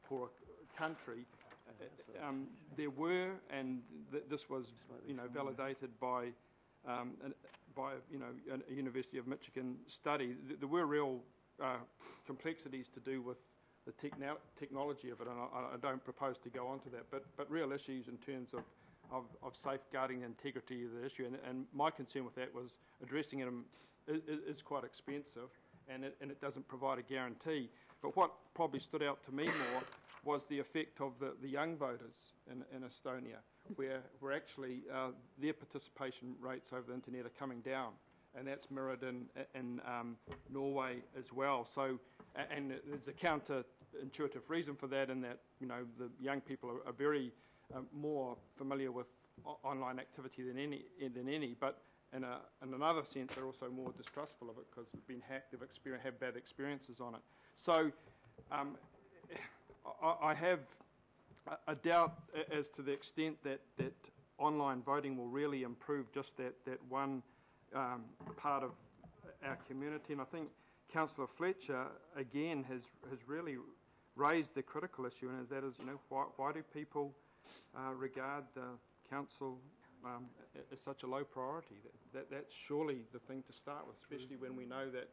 poorer country. There were, and this was validated by a University of Michigan study. There were real complexities to do with the technology of it, and I don't propose to go on to that, but real issues in terms of safeguarding the integrity of the issue, and my concern with that was addressing it is quite expensive, and it doesn't provide a guarantee. But what probably stood out to me more was the effect of the young voters in Estonia, where actually their participation rates over the internet are coming down, and that's mirrored in Norway as well. So, and there's a counterintuitive reason for that, in that the young people are very more familiar with online activity than any, but in another sense they're also more distrustful of it because they've been hacked, they've had bad experiences on it. So I have a doubt as to the extent that online voting will really improve just that one part of our community. And I think Councillor Fletcher again has really raised the critical issue, and that is why do people regard the council as such a low priority? That's surely the thing to start with, especially when we know that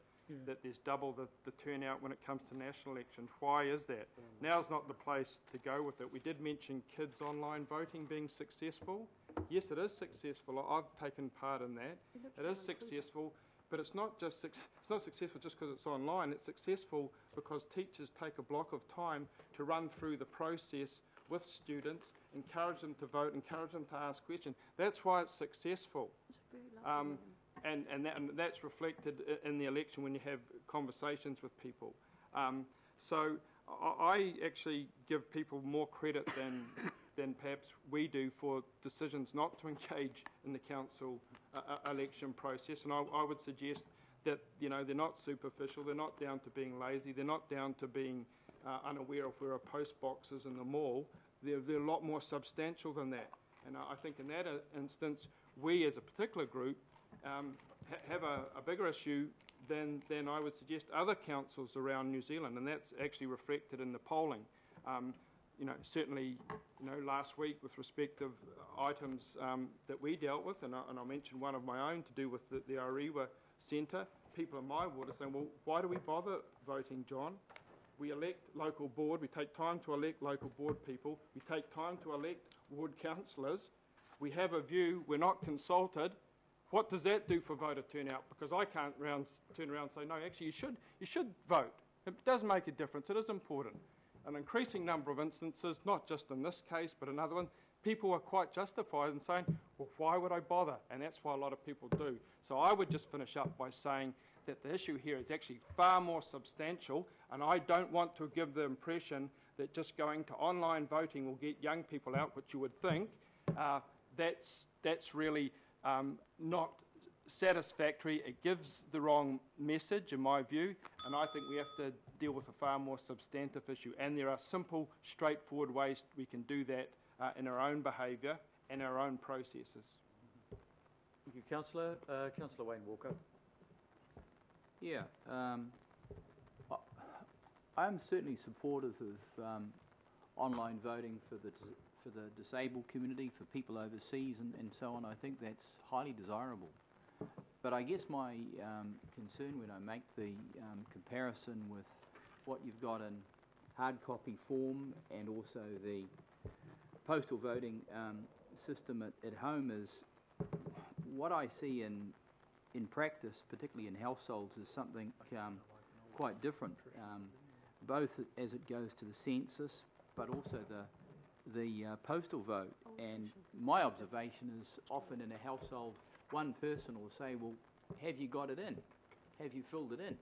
there's double the turnout when it comes to national elections. Why is that? Now's not the place to go with it. We did mention kids online voting being successful. Yes, it is successful. I've taken part in that. It is successful, but it's not successful just because it's online. It's successful because teachers take a block of time to run through the process with students, encourage them to vote, encourage them to ask questions. That's why it's successful. And that's reflected in the election when you have conversations with people. So I actually give people more credit than perhaps we do for decisions not to engage in the council election process. And I would suggest that they're not superficial, they're not down to being lazy, they're not down to being unaware of where are post boxes in the mall. They're a lot more substantial than that. And I think in that instance, we as a particular group have a bigger issue than I would suggest other councils around New Zealand, and that's actually reflected in the polling. Certainly, last week with respect of items that we dealt with, and I mentioned one of my own to do with the Ariwa Centre, people in my ward are saying, well, why do we bother voting, John? We elect local board, we take time to elect local board people, we take time to elect ward councillors, we have a view, we're not consulted. What does that do for voter turnout? Because I can't turn around and say, no, actually you should vote. It does make a difference, it is important. An increasing number of instances, not just in this case, but another one, people are quite justified in saying, Well, why would I bother? And that's why a lot of people do. So I would just finish up by saying that the issue here is actually far more substantial, and I don't want to give the impression that just going to online voting will get young people out, which you would think. That's really not satisfactory. It gives the wrong message, in my view, and I think we have to deal with a far more substantive issue. And there are simple, straightforward ways we can do that in our own behaviour and our own processes. Thank you, Councillor. Councillor Wayne Walker. Yeah, I'm certainly supportive of online voting for the disabled community, for people overseas and so on. I think that's highly desirable. But I guess my concern when I make the comparison with what you've got in hard copy form and also the postal voting system at home is what I see in practice, particularly in households, is something quite different, both as it goes to the census, but also the postal vote. And my observation is often in a household, one person will say, well, have you got it in? Have you filled it in?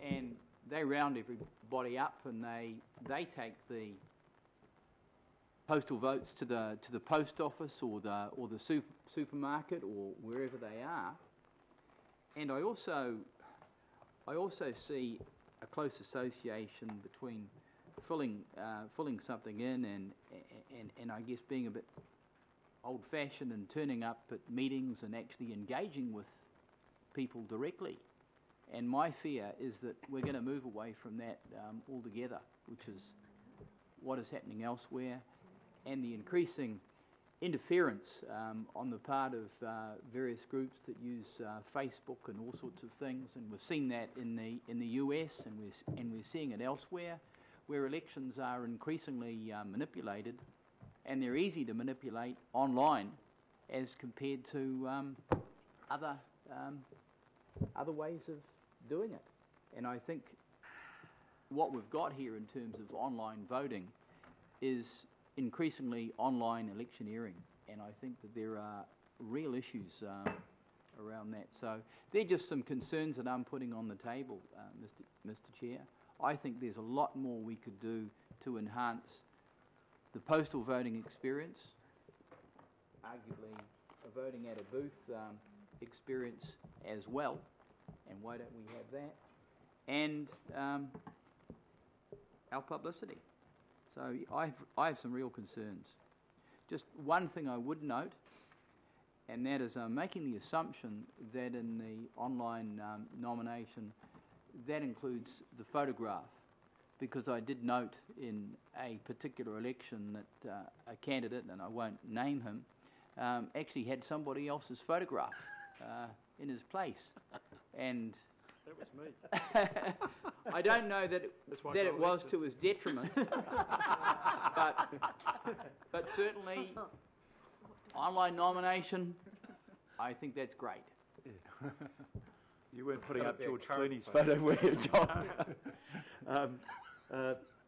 And they round everybody up and they take the postal votes to the post office or the supermarket or wherever they are. And I also see a close association between filling something in and I guess being a bit old-fashioned and turning up at meetings and actually engaging with people directly. And my fear is that we're going to move away from that altogether, which is what is happening elsewhere, and the increasing interference on the part of various groups that use Facebook and all sorts of things, and we've seen that in the US, and we're seeing it elsewhere, where elections are increasingly manipulated, and they're easy to manipulate online as compared to other ways of doing it. And I think what we've got here in terms of online voting is increasingly online electioneering, and I think that there are real issues around that. So they're just some concerns that I'm putting on the table, Mr. Chair. I think there's a lot more we could do to enhance the postal voting experience, arguably a voting at a booth experience as well, and why don't we have that, and our publicity. So I have some real concerns. Just one thing I would note, and that is I'm making the assumption that in the online nomination, that includes the photograph, because I did note in a particular election that a candidate, and I won't name him, actually had somebody else's photograph in his place. And that was me. I don't know that it was to his detriment, but certainly online nomination, I think that's great. Yeah. You weren't putting up George Clooney's photo, were you, John?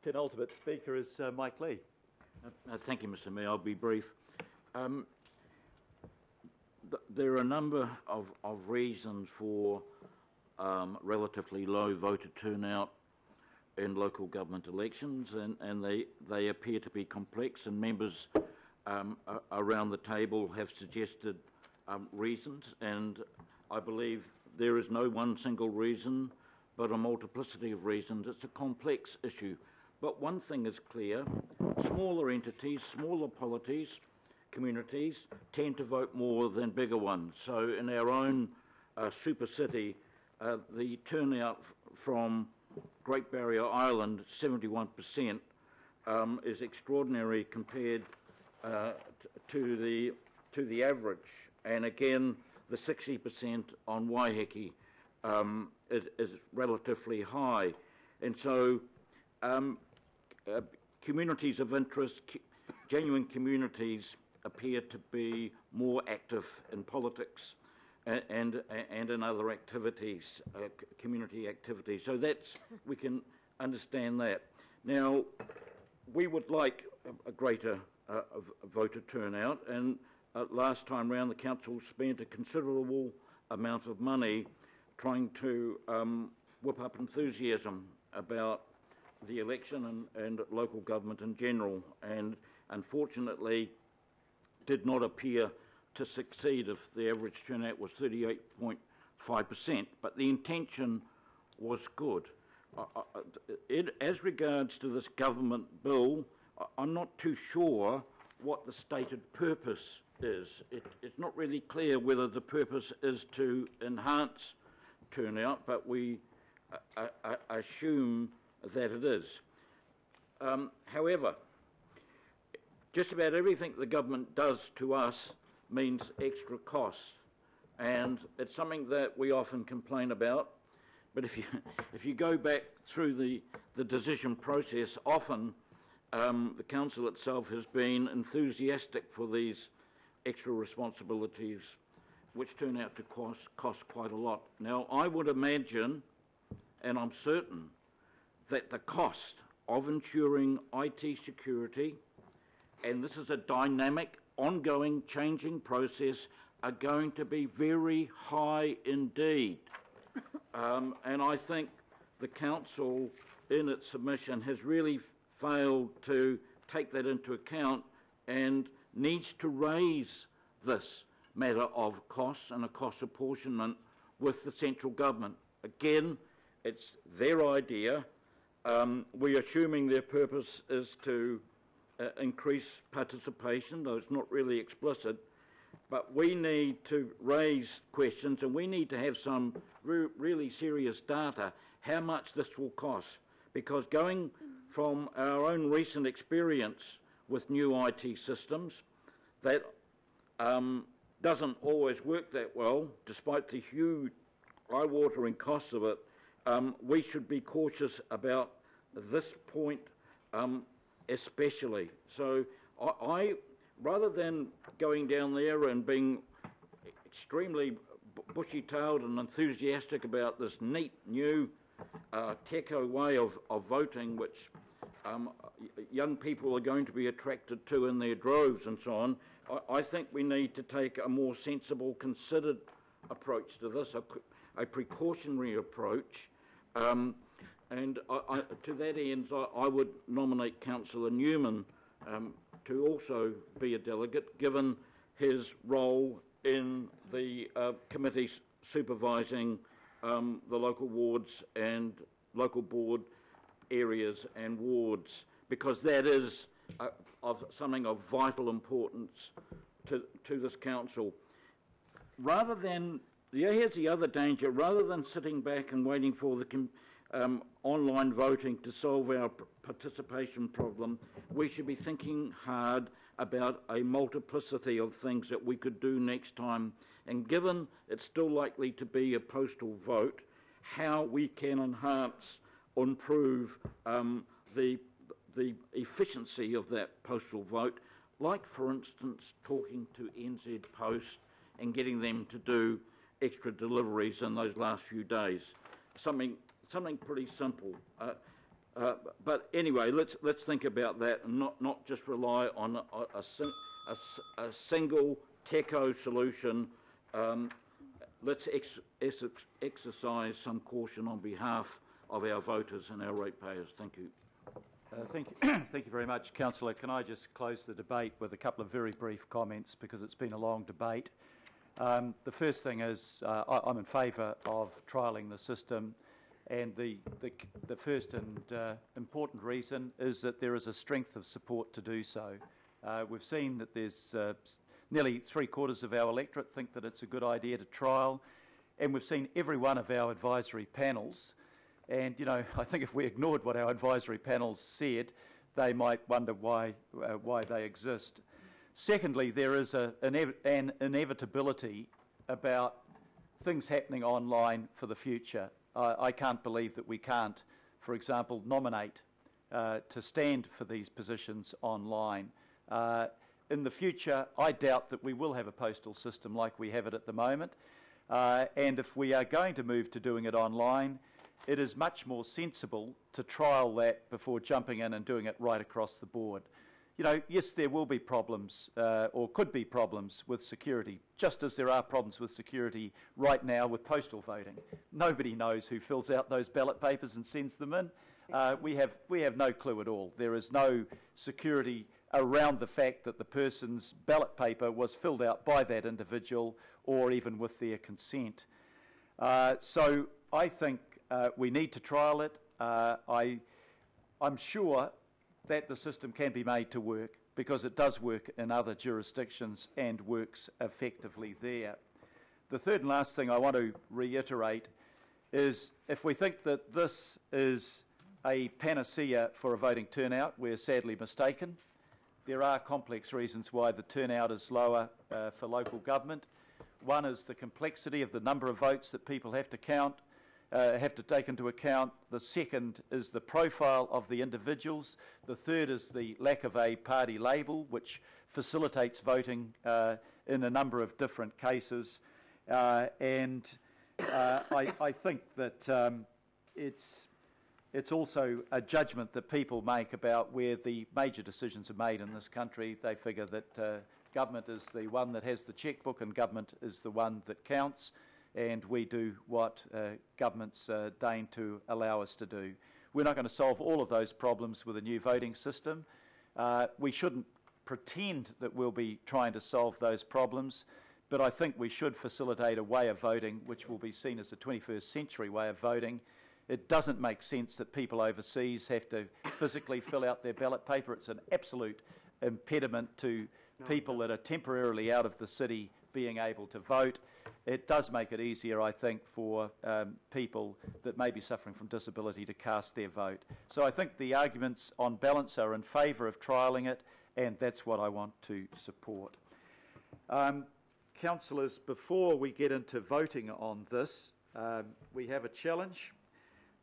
Penultimate speaker is Mike Lee. Thank you, Mr. Mayor. I'll be brief. There are a number of reasons for relatively low voter turnout in local government elections, and they appear to be complex, and members around the table have suggested reasons, and I believe there is no one single reason, but a multiplicity of reasons. It's a complex issue. But one thing is clear: smaller entities, smaller polities, communities tend to vote more than bigger ones. So in our own super city, the turnout from Great Barrier Island, 71%, is extraordinary compared to the average. And again, the 60% on Waiheke is relatively high. And so communities of interest, genuine communities, appear to be more active in politics and in other activities, community activities. So we can understand that. Now, we would like a greater voter turnout, and last time round, the council spent a considerable amount of money trying to whip up enthusiasm about the election and local government in general, and unfortunately did not appear to succeed if the average turnout was 38.5%, but the intention was good. As regards to this government bill, I'm not too sure what the stated purpose is. It's not really clear whether the purpose is to enhance turnout, but we assume that it is. However, just about everything the government does to us means extra costs, and it's something that we often complain about. But if you go back through the decision process, often the council itself has been enthusiastic for these extra responsibilities, which turn out to cost quite a lot. Now, I would imagine, and I'm certain, that the cost of ensuring IT security, and this is a dynamic, ongoing, changing process, are going to be very high indeed. And I think the council, in its submission, has really failed to take that into account and needs to raise this matter of costs and a cost apportionment with the central government. Again, it's their idea. We're assuming their purpose is to increase participation, though it's not really explicit. But we need to raise questions, and we need to have some really serious data, how much this will cost. Because going from our own recent experience with new IT systems, that doesn't always work that well, despite the huge eye-watering costs of it. We should be cautious about this point especially. So I rather than going down there and being extremely bushy-tailed and enthusiastic about this neat new techo way of voting, which young people are going to be attracted to in their droves and so on, I think we need to take a more sensible, considered approach to this, a precautionary approach. And to that end, I would nominate Councillor Newman to also be a delegate, given his role in the committee supervising the local wards and local board areas and wards, because that is of something of vital importance to this council. Rather than, here's the other danger, rather than sitting back and waiting for the online voting to solve our participation problem, we should be thinking hard about a multiplicity of things that we could do next time. And given it's still likely to be a postal vote, how we can enhance or improve the efficiency of that postal vote, like, for instance, talking to NZ Post and getting them to do extra deliveries in those last few days. Something pretty simple. But anyway, let's think about that and not just rely on a single techo solution. Let's exercise some caution on behalf of our voters and our ratepayers. Thank you. Thank you very much, Councillor. Can I just close the debate with a couple of very brief comments, because it's been a long debate. The first thing is I'm in favour of trialling the system, and the first and important reason is that there is a strength of support to do so. We've seen that there's nearly 3/4 of our electorate think that it's a good idea to trial, and we've seen every one of our advisory panels. And, you know, I think if we ignored what our advisory panels said, they might wonder why they exist. Secondly, there is an inevitability about things happening online for the future. I can't believe that we can't, for example, nominate to stand for these positions online. In the future, I doubt that we will have a postal system like we have it at the moment. And if we are going to move to doing it online, it is much more sensible to trial that before jumping in and doing it right across the board. you know, yes, there will be problems or could be problems with security, just as there are problems with security right now with postal voting. Nobody knows who fills out those ballot papers and sends them in. We have no clue at all. There is no security around the fact that the person's ballot paper was filled out by that individual or even with their consent. So I think we need to trial it. I'm sure that the system can be made to work because it does work in other jurisdictions and works effectively there. The third and last thing I want to reiterate is if we think that this is a panacea for a voting turnout, we're sadly mistaken. There are complex reasons why the turnout is lower for local government. One is the complexity of the number of votes that people have to count, have to take into account. The second is the profile of the individuals. The third is the lack of a party label, which facilitates voting in a number of different cases. I think that it's also a judgment that people make about where the major decisions are made in this country. They figure that government is the one that has the checkbook and government is the one that counts, and we do what governments deign to allow us to do. We're not going to solve all of those problems with a new voting system. We shouldn't pretend that we'll be trying to solve those problems, but I think we should facilitate a way of voting which will be seen as a 21st century way of voting. It doesn't make sense that people overseas have to physically fill out their ballot paper. It's an absolute impediment to people that are temporarily out of the city being able to vote. It does make it easier, I think, for people that may be suffering from disability to cast their vote. So I think the arguments on balance are in favour of trialling it, and that's what I want to support. Councillors, before we get into voting on this, we have a challenge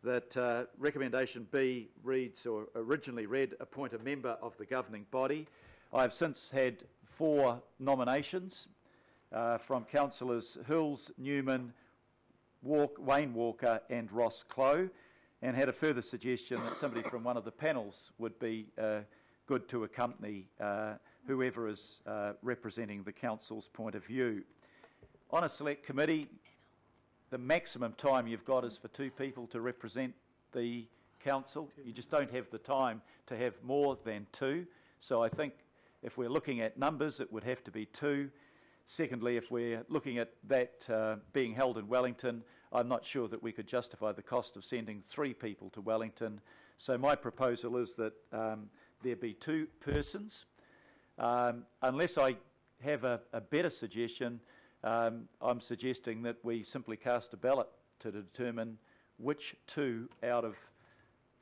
that recommendation B reads, or originally read, appoint a member of the governing body. I've since had 4 nominations from councillors Hills, Newman, Wayne Walker and Ross Clow, and had a further suggestion that somebody from one of the panels would be good to accompany whoever is representing the council's point of view. On a select committee, the maximum time you've got is for 2 people to represent the council. You just don't have the time to have more than 2. So I think if we're looking at numbers, it would have to be 2. Secondly, if we're looking at that being held in Wellington, I'm not sure that we could justify the cost of sending 3 people to Wellington. So my proposal is that there be 2 persons. Unless I have a better suggestion, I'm suggesting that we simply cast a ballot to determine which 2 out of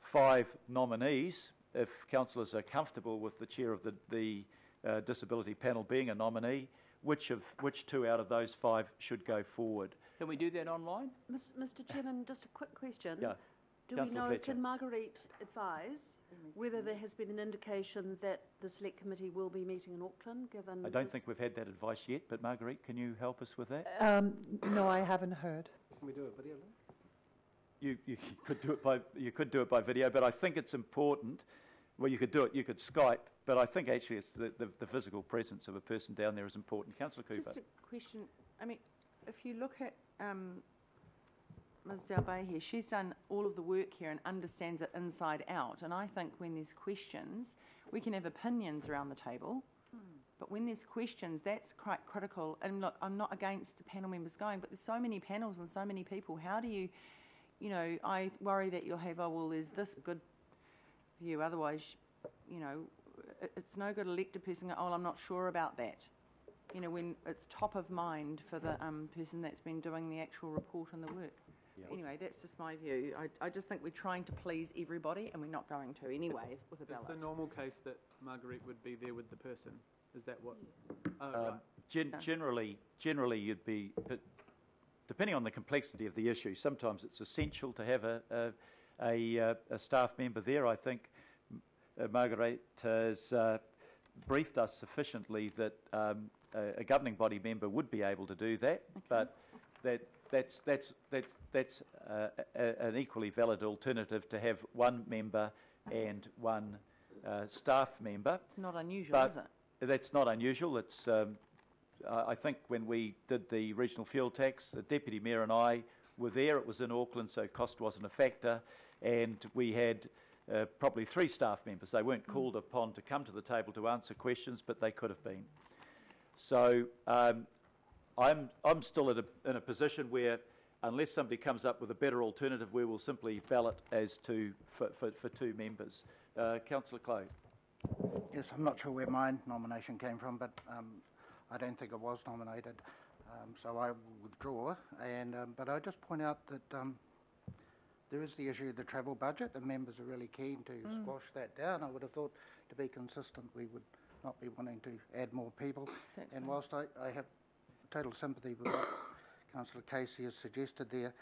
5 nominees, if councillors are comfortable with the chair of the disability panel being a nominee, which 2 out of those 5 should go forward. Can we do that online? Mr. Chairman, just a quick question. Yeah. Do we know, can Marguerite advise whether there has been an indication that the Select Committee will be meeting in Auckland, given... I don't think we've had that advice yet, but Marguerite, can you help us with that? No, I haven't heard. Can we do a video link? You could do it by video, but I think it's important. Well, you could do it. You could Skype, but I think actually it's the physical presence of a person down there is important. Councillor Cooper. Just a question. I mean, if you look at Ms. Dalbay here, she's done all of the work here and understands it inside out. And I think when there's questions, we can have opinions around the table. But when there's questions, that's quite critical. And look, I'm not against the panel members going, but there's so many panels and so many people. How do you, I worry that you'll have, oh, well, is this good for you? Otherwise, it's no good elect a person go, oh, I'm not sure about that. When it's top of mind for the person that's been doing the actual report and the work. Yeah. Anyway, that's just my view. I just think we're trying to please everybody, and we're not going to anyway with a ballot. It's the normal case that Marguerite would be there with the person. Is that what? Oh, right. Generally, you'd be, depending on the complexity of the issue, sometimes it's essential to have a staff member there. I think Marguerite has briefed us sufficiently that a governing body member would be able to do that, okay. But that's an equally valid alternative to have one member and one staff member. It's not unusual, But is it? that's not unusual. It's, I think when we did the regional fuel tax, the Deputy Mayor and I were there. It was in Auckland, so cost wasn't a factor. And we had probably 3 staff members. They weren't called upon to come to the table to answer questions, but they could have been. So I'm still in a position where, unless somebody comes up with a better alternative, we will simply ballot as for 2 members. Councillor Clow. Yes, I'm not sure where my nomination came from, but I don't think I was nominated, so I will withdraw. And but I just point out that there is the issue of the travel budget, and members are really keen to squash that down. I would have thought, to be consistent, we would not be wanting to add more people. Exactly. And whilst I have total sympathy with what Councillor Casey has suggested there,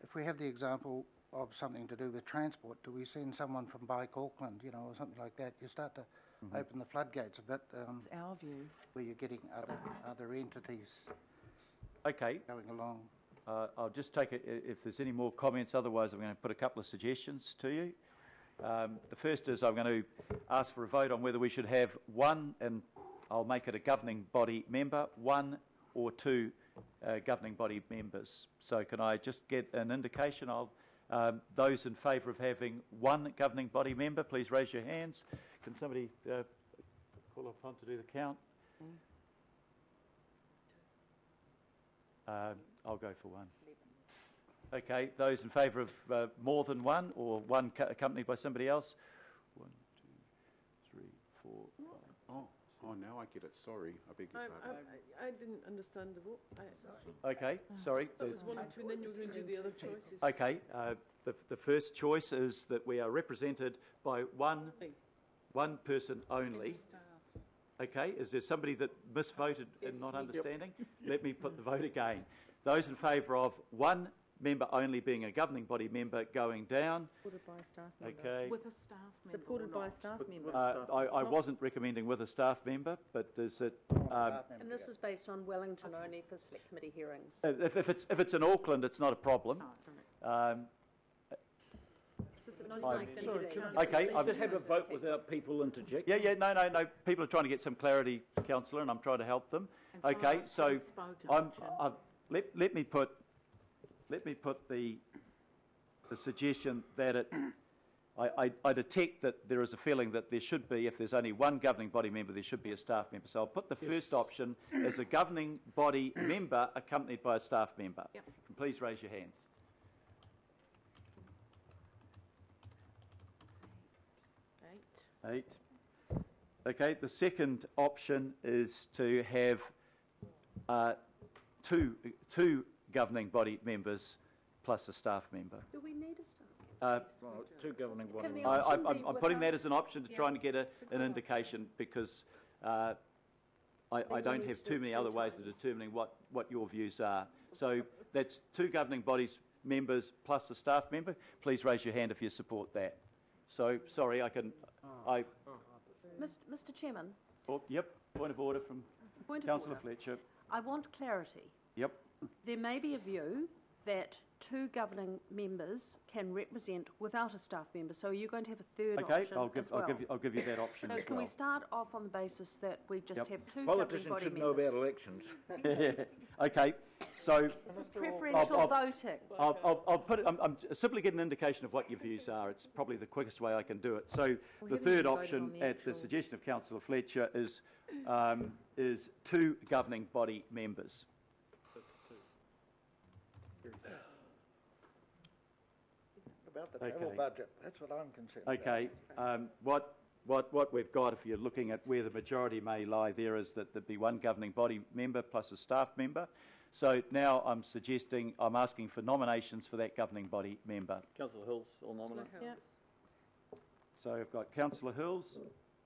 if we have the example of something to do with transport, do we send someone from Bike Auckland, you know, or something like that? You start to open the floodgates a bit. It's our view. Where you're getting other entities Okay. going along. I'll just take it if there's any more comments. Otherwise, I'm going to put a couple of suggestions to you. The first is I'm going to ask for a vote on whether we should have one, and I'll make it a governing body member, 1 or 2 governing body members. So can I just get an indication? Those in favour of having 1 governing body member, please raise your hands. Can somebody call upon to do the count? I'll go for 1. Okay, those in favour of more than 1, or 1 accompanied by somebody else? 1, 2, 3, 4, 5. Oh, now I get it. Sorry, I beg your pardon. I didn't understand the vote. Okay, sorry. That was 1 and 2, and then you were going to do the other choices. Okay, the first choice is that we are represented by one person only. Okay, is there somebody that misvoted in not understanding? Let me put the vote again. Those in favour of 1 member only being a governing body member going down. Supported by a staff member. Okay. With a staff member. Supported by a staff member. I wasn't recommending with a staff member, but is it... And this is based on Wellington only for select committee hearings. If it's in Auckland, it's not a problem. Okay, I just have a vote without people interjecting. Yeah, no. People are trying to get some clarity, Councillor, and I'm trying to help them. Okay, so let me put the suggestion that I detect that there is a feeling that there should be, if there's only 1 governing body member, there should be a staff member. So I'll put the first option as a governing body member accompanied by a staff member. Yep. Please raise your hands. 8. Okay, the second option is to have two governing body members plus a staff member. Do we need a staff? 2 governing body members. I'm putting that as an option to try and get an indication, because I don't have too many other ways of determining what your views are. So that's 2 governing bodies members plus a staff member. Please raise your hand if you support that. So, sorry, Mr. Chairman. Yep, point of order from Councillor Fletcher. I want clarity. Yep. There may be a view that 2 governing members can represent without a staff member, so you're going to have a third option as well. I'll give you that option so as can well. we start off on the basis that we just have 2 Politicians governing body should members? know about elections. Okay, so this is preferential voting. I'll put it. I'm simply getting an indication of what your views are. It's probably the quickest way I can do it. So the third option, at the suggestion of Councillor Fletcher, is 2 governing body members. About the travel budget, that's what I'm concerned Okay, what we've got, if you're looking at where the majority may lie there, is that there'd be 1 governing body member plus a staff member. So now I'm asking for nominations for that governing body member. Councillor Hills, I'll nominate. Yep. So I've got Councillor Hills.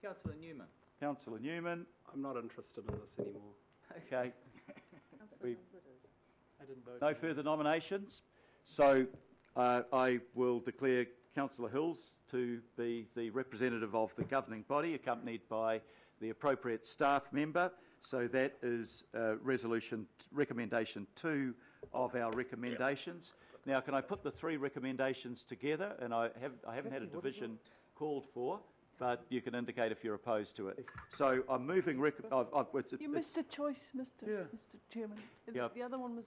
Councillor Newman. Councillor Newman. I'm not interested in this anymore. Okay. I didn't vote. No further nominations. So I will declare Councillor Hills to be the representative of the governing body, accompanied by the appropriate staff member. So that is recommendation 2 of our recommendations. Now, can I put the 3 recommendations together? And I haven't had a division called for. but you can indicate if you're opposed to it. So I'm moving... You missed a choice, Mr. Chairman. Yeah. The other one was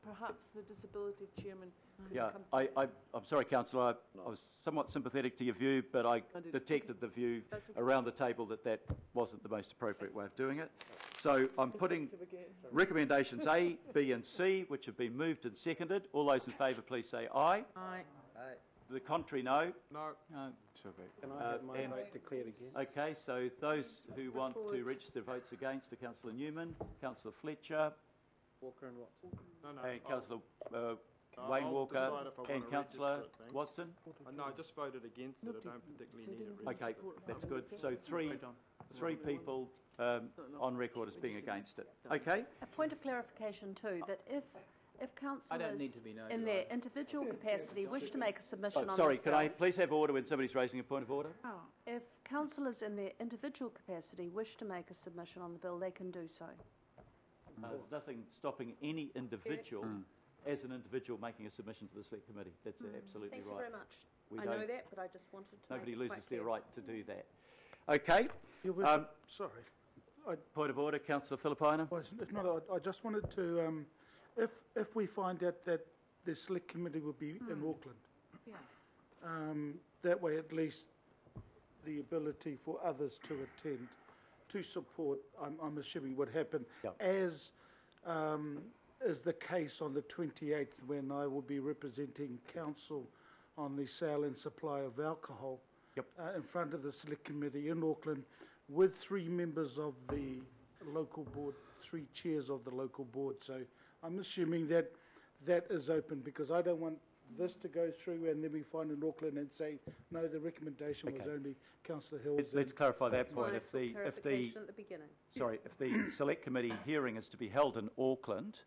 perhaps the disability chairman. Yeah, I'm sorry, Councillor, I was somewhat sympathetic to your view, but I detected the view around the table that wasn't the most appropriate way of doing it. So I'm putting recommendations A, B and C, which have been moved and seconded. All those in favour, please say aye. Aye. Aye. The contrary, no. No. No. Can I have my vote declared against? Okay, so those who want to register votes against are Councillor Newman, Councillor Fletcher, Walker and Watson. and Councillor Wayne I'll Walker, decide if I and wanna Councillor register it, thanks. Watson. No, I just voted against it. I don't particularly need it registered. Okay, that's good. So three people on record as being against it. Okay? A point of clarification too, that if I don't need councillors to be noted. in their individual capacity wish to make a submission on Sorry, this can bill, I please have order when somebody's raising a point of order? if councillors in their individual capacity wish to make a submission on the bill, they can do so. There's nothing stopping any individual as an individual making a submission to the Select Committee. That's absolutely Thank you right. very much. We I know don't- that, but I just wanted to Nobody make it loses quite their clear. right to do that. Okay. Your Worship, sorry. Point of order, Councillor Filipaina. Well, it's not, I just wanted to, if we find out that the select committee will be in Auckland, that way at least the ability for others to attend, to support, I'm assuming would happen, as is the case on the 28th when I will be representing council on the sale and supply of alcohol in front of the select committee in Auckland with 3 members of the local board, 3 chairs of the local board. So I'm assuming that that is open because I don't want this to go through and then we find in Auckland and say, no, the recommendation was only Councillor Hills. Let's clarify that point. Nice clarification at the beginning. If the Select Committee hearing is to be held in Auckland,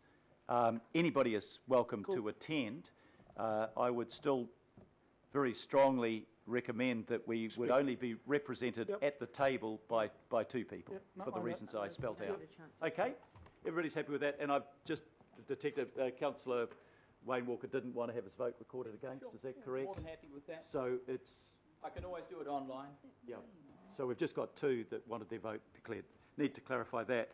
anybody is welcome to attend. I would still very strongly recommend that we would only be represented at the table by 2 people for the reasons I spelt out. Okay, everybody's happy with that, and I've just detected Councillor Wayne Walker didn't want to have his vote recorded against. Is that correct? More than happy with that. So it's I can always do it online. So we've just got 2 that wanted their vote declared. Need to clarify that.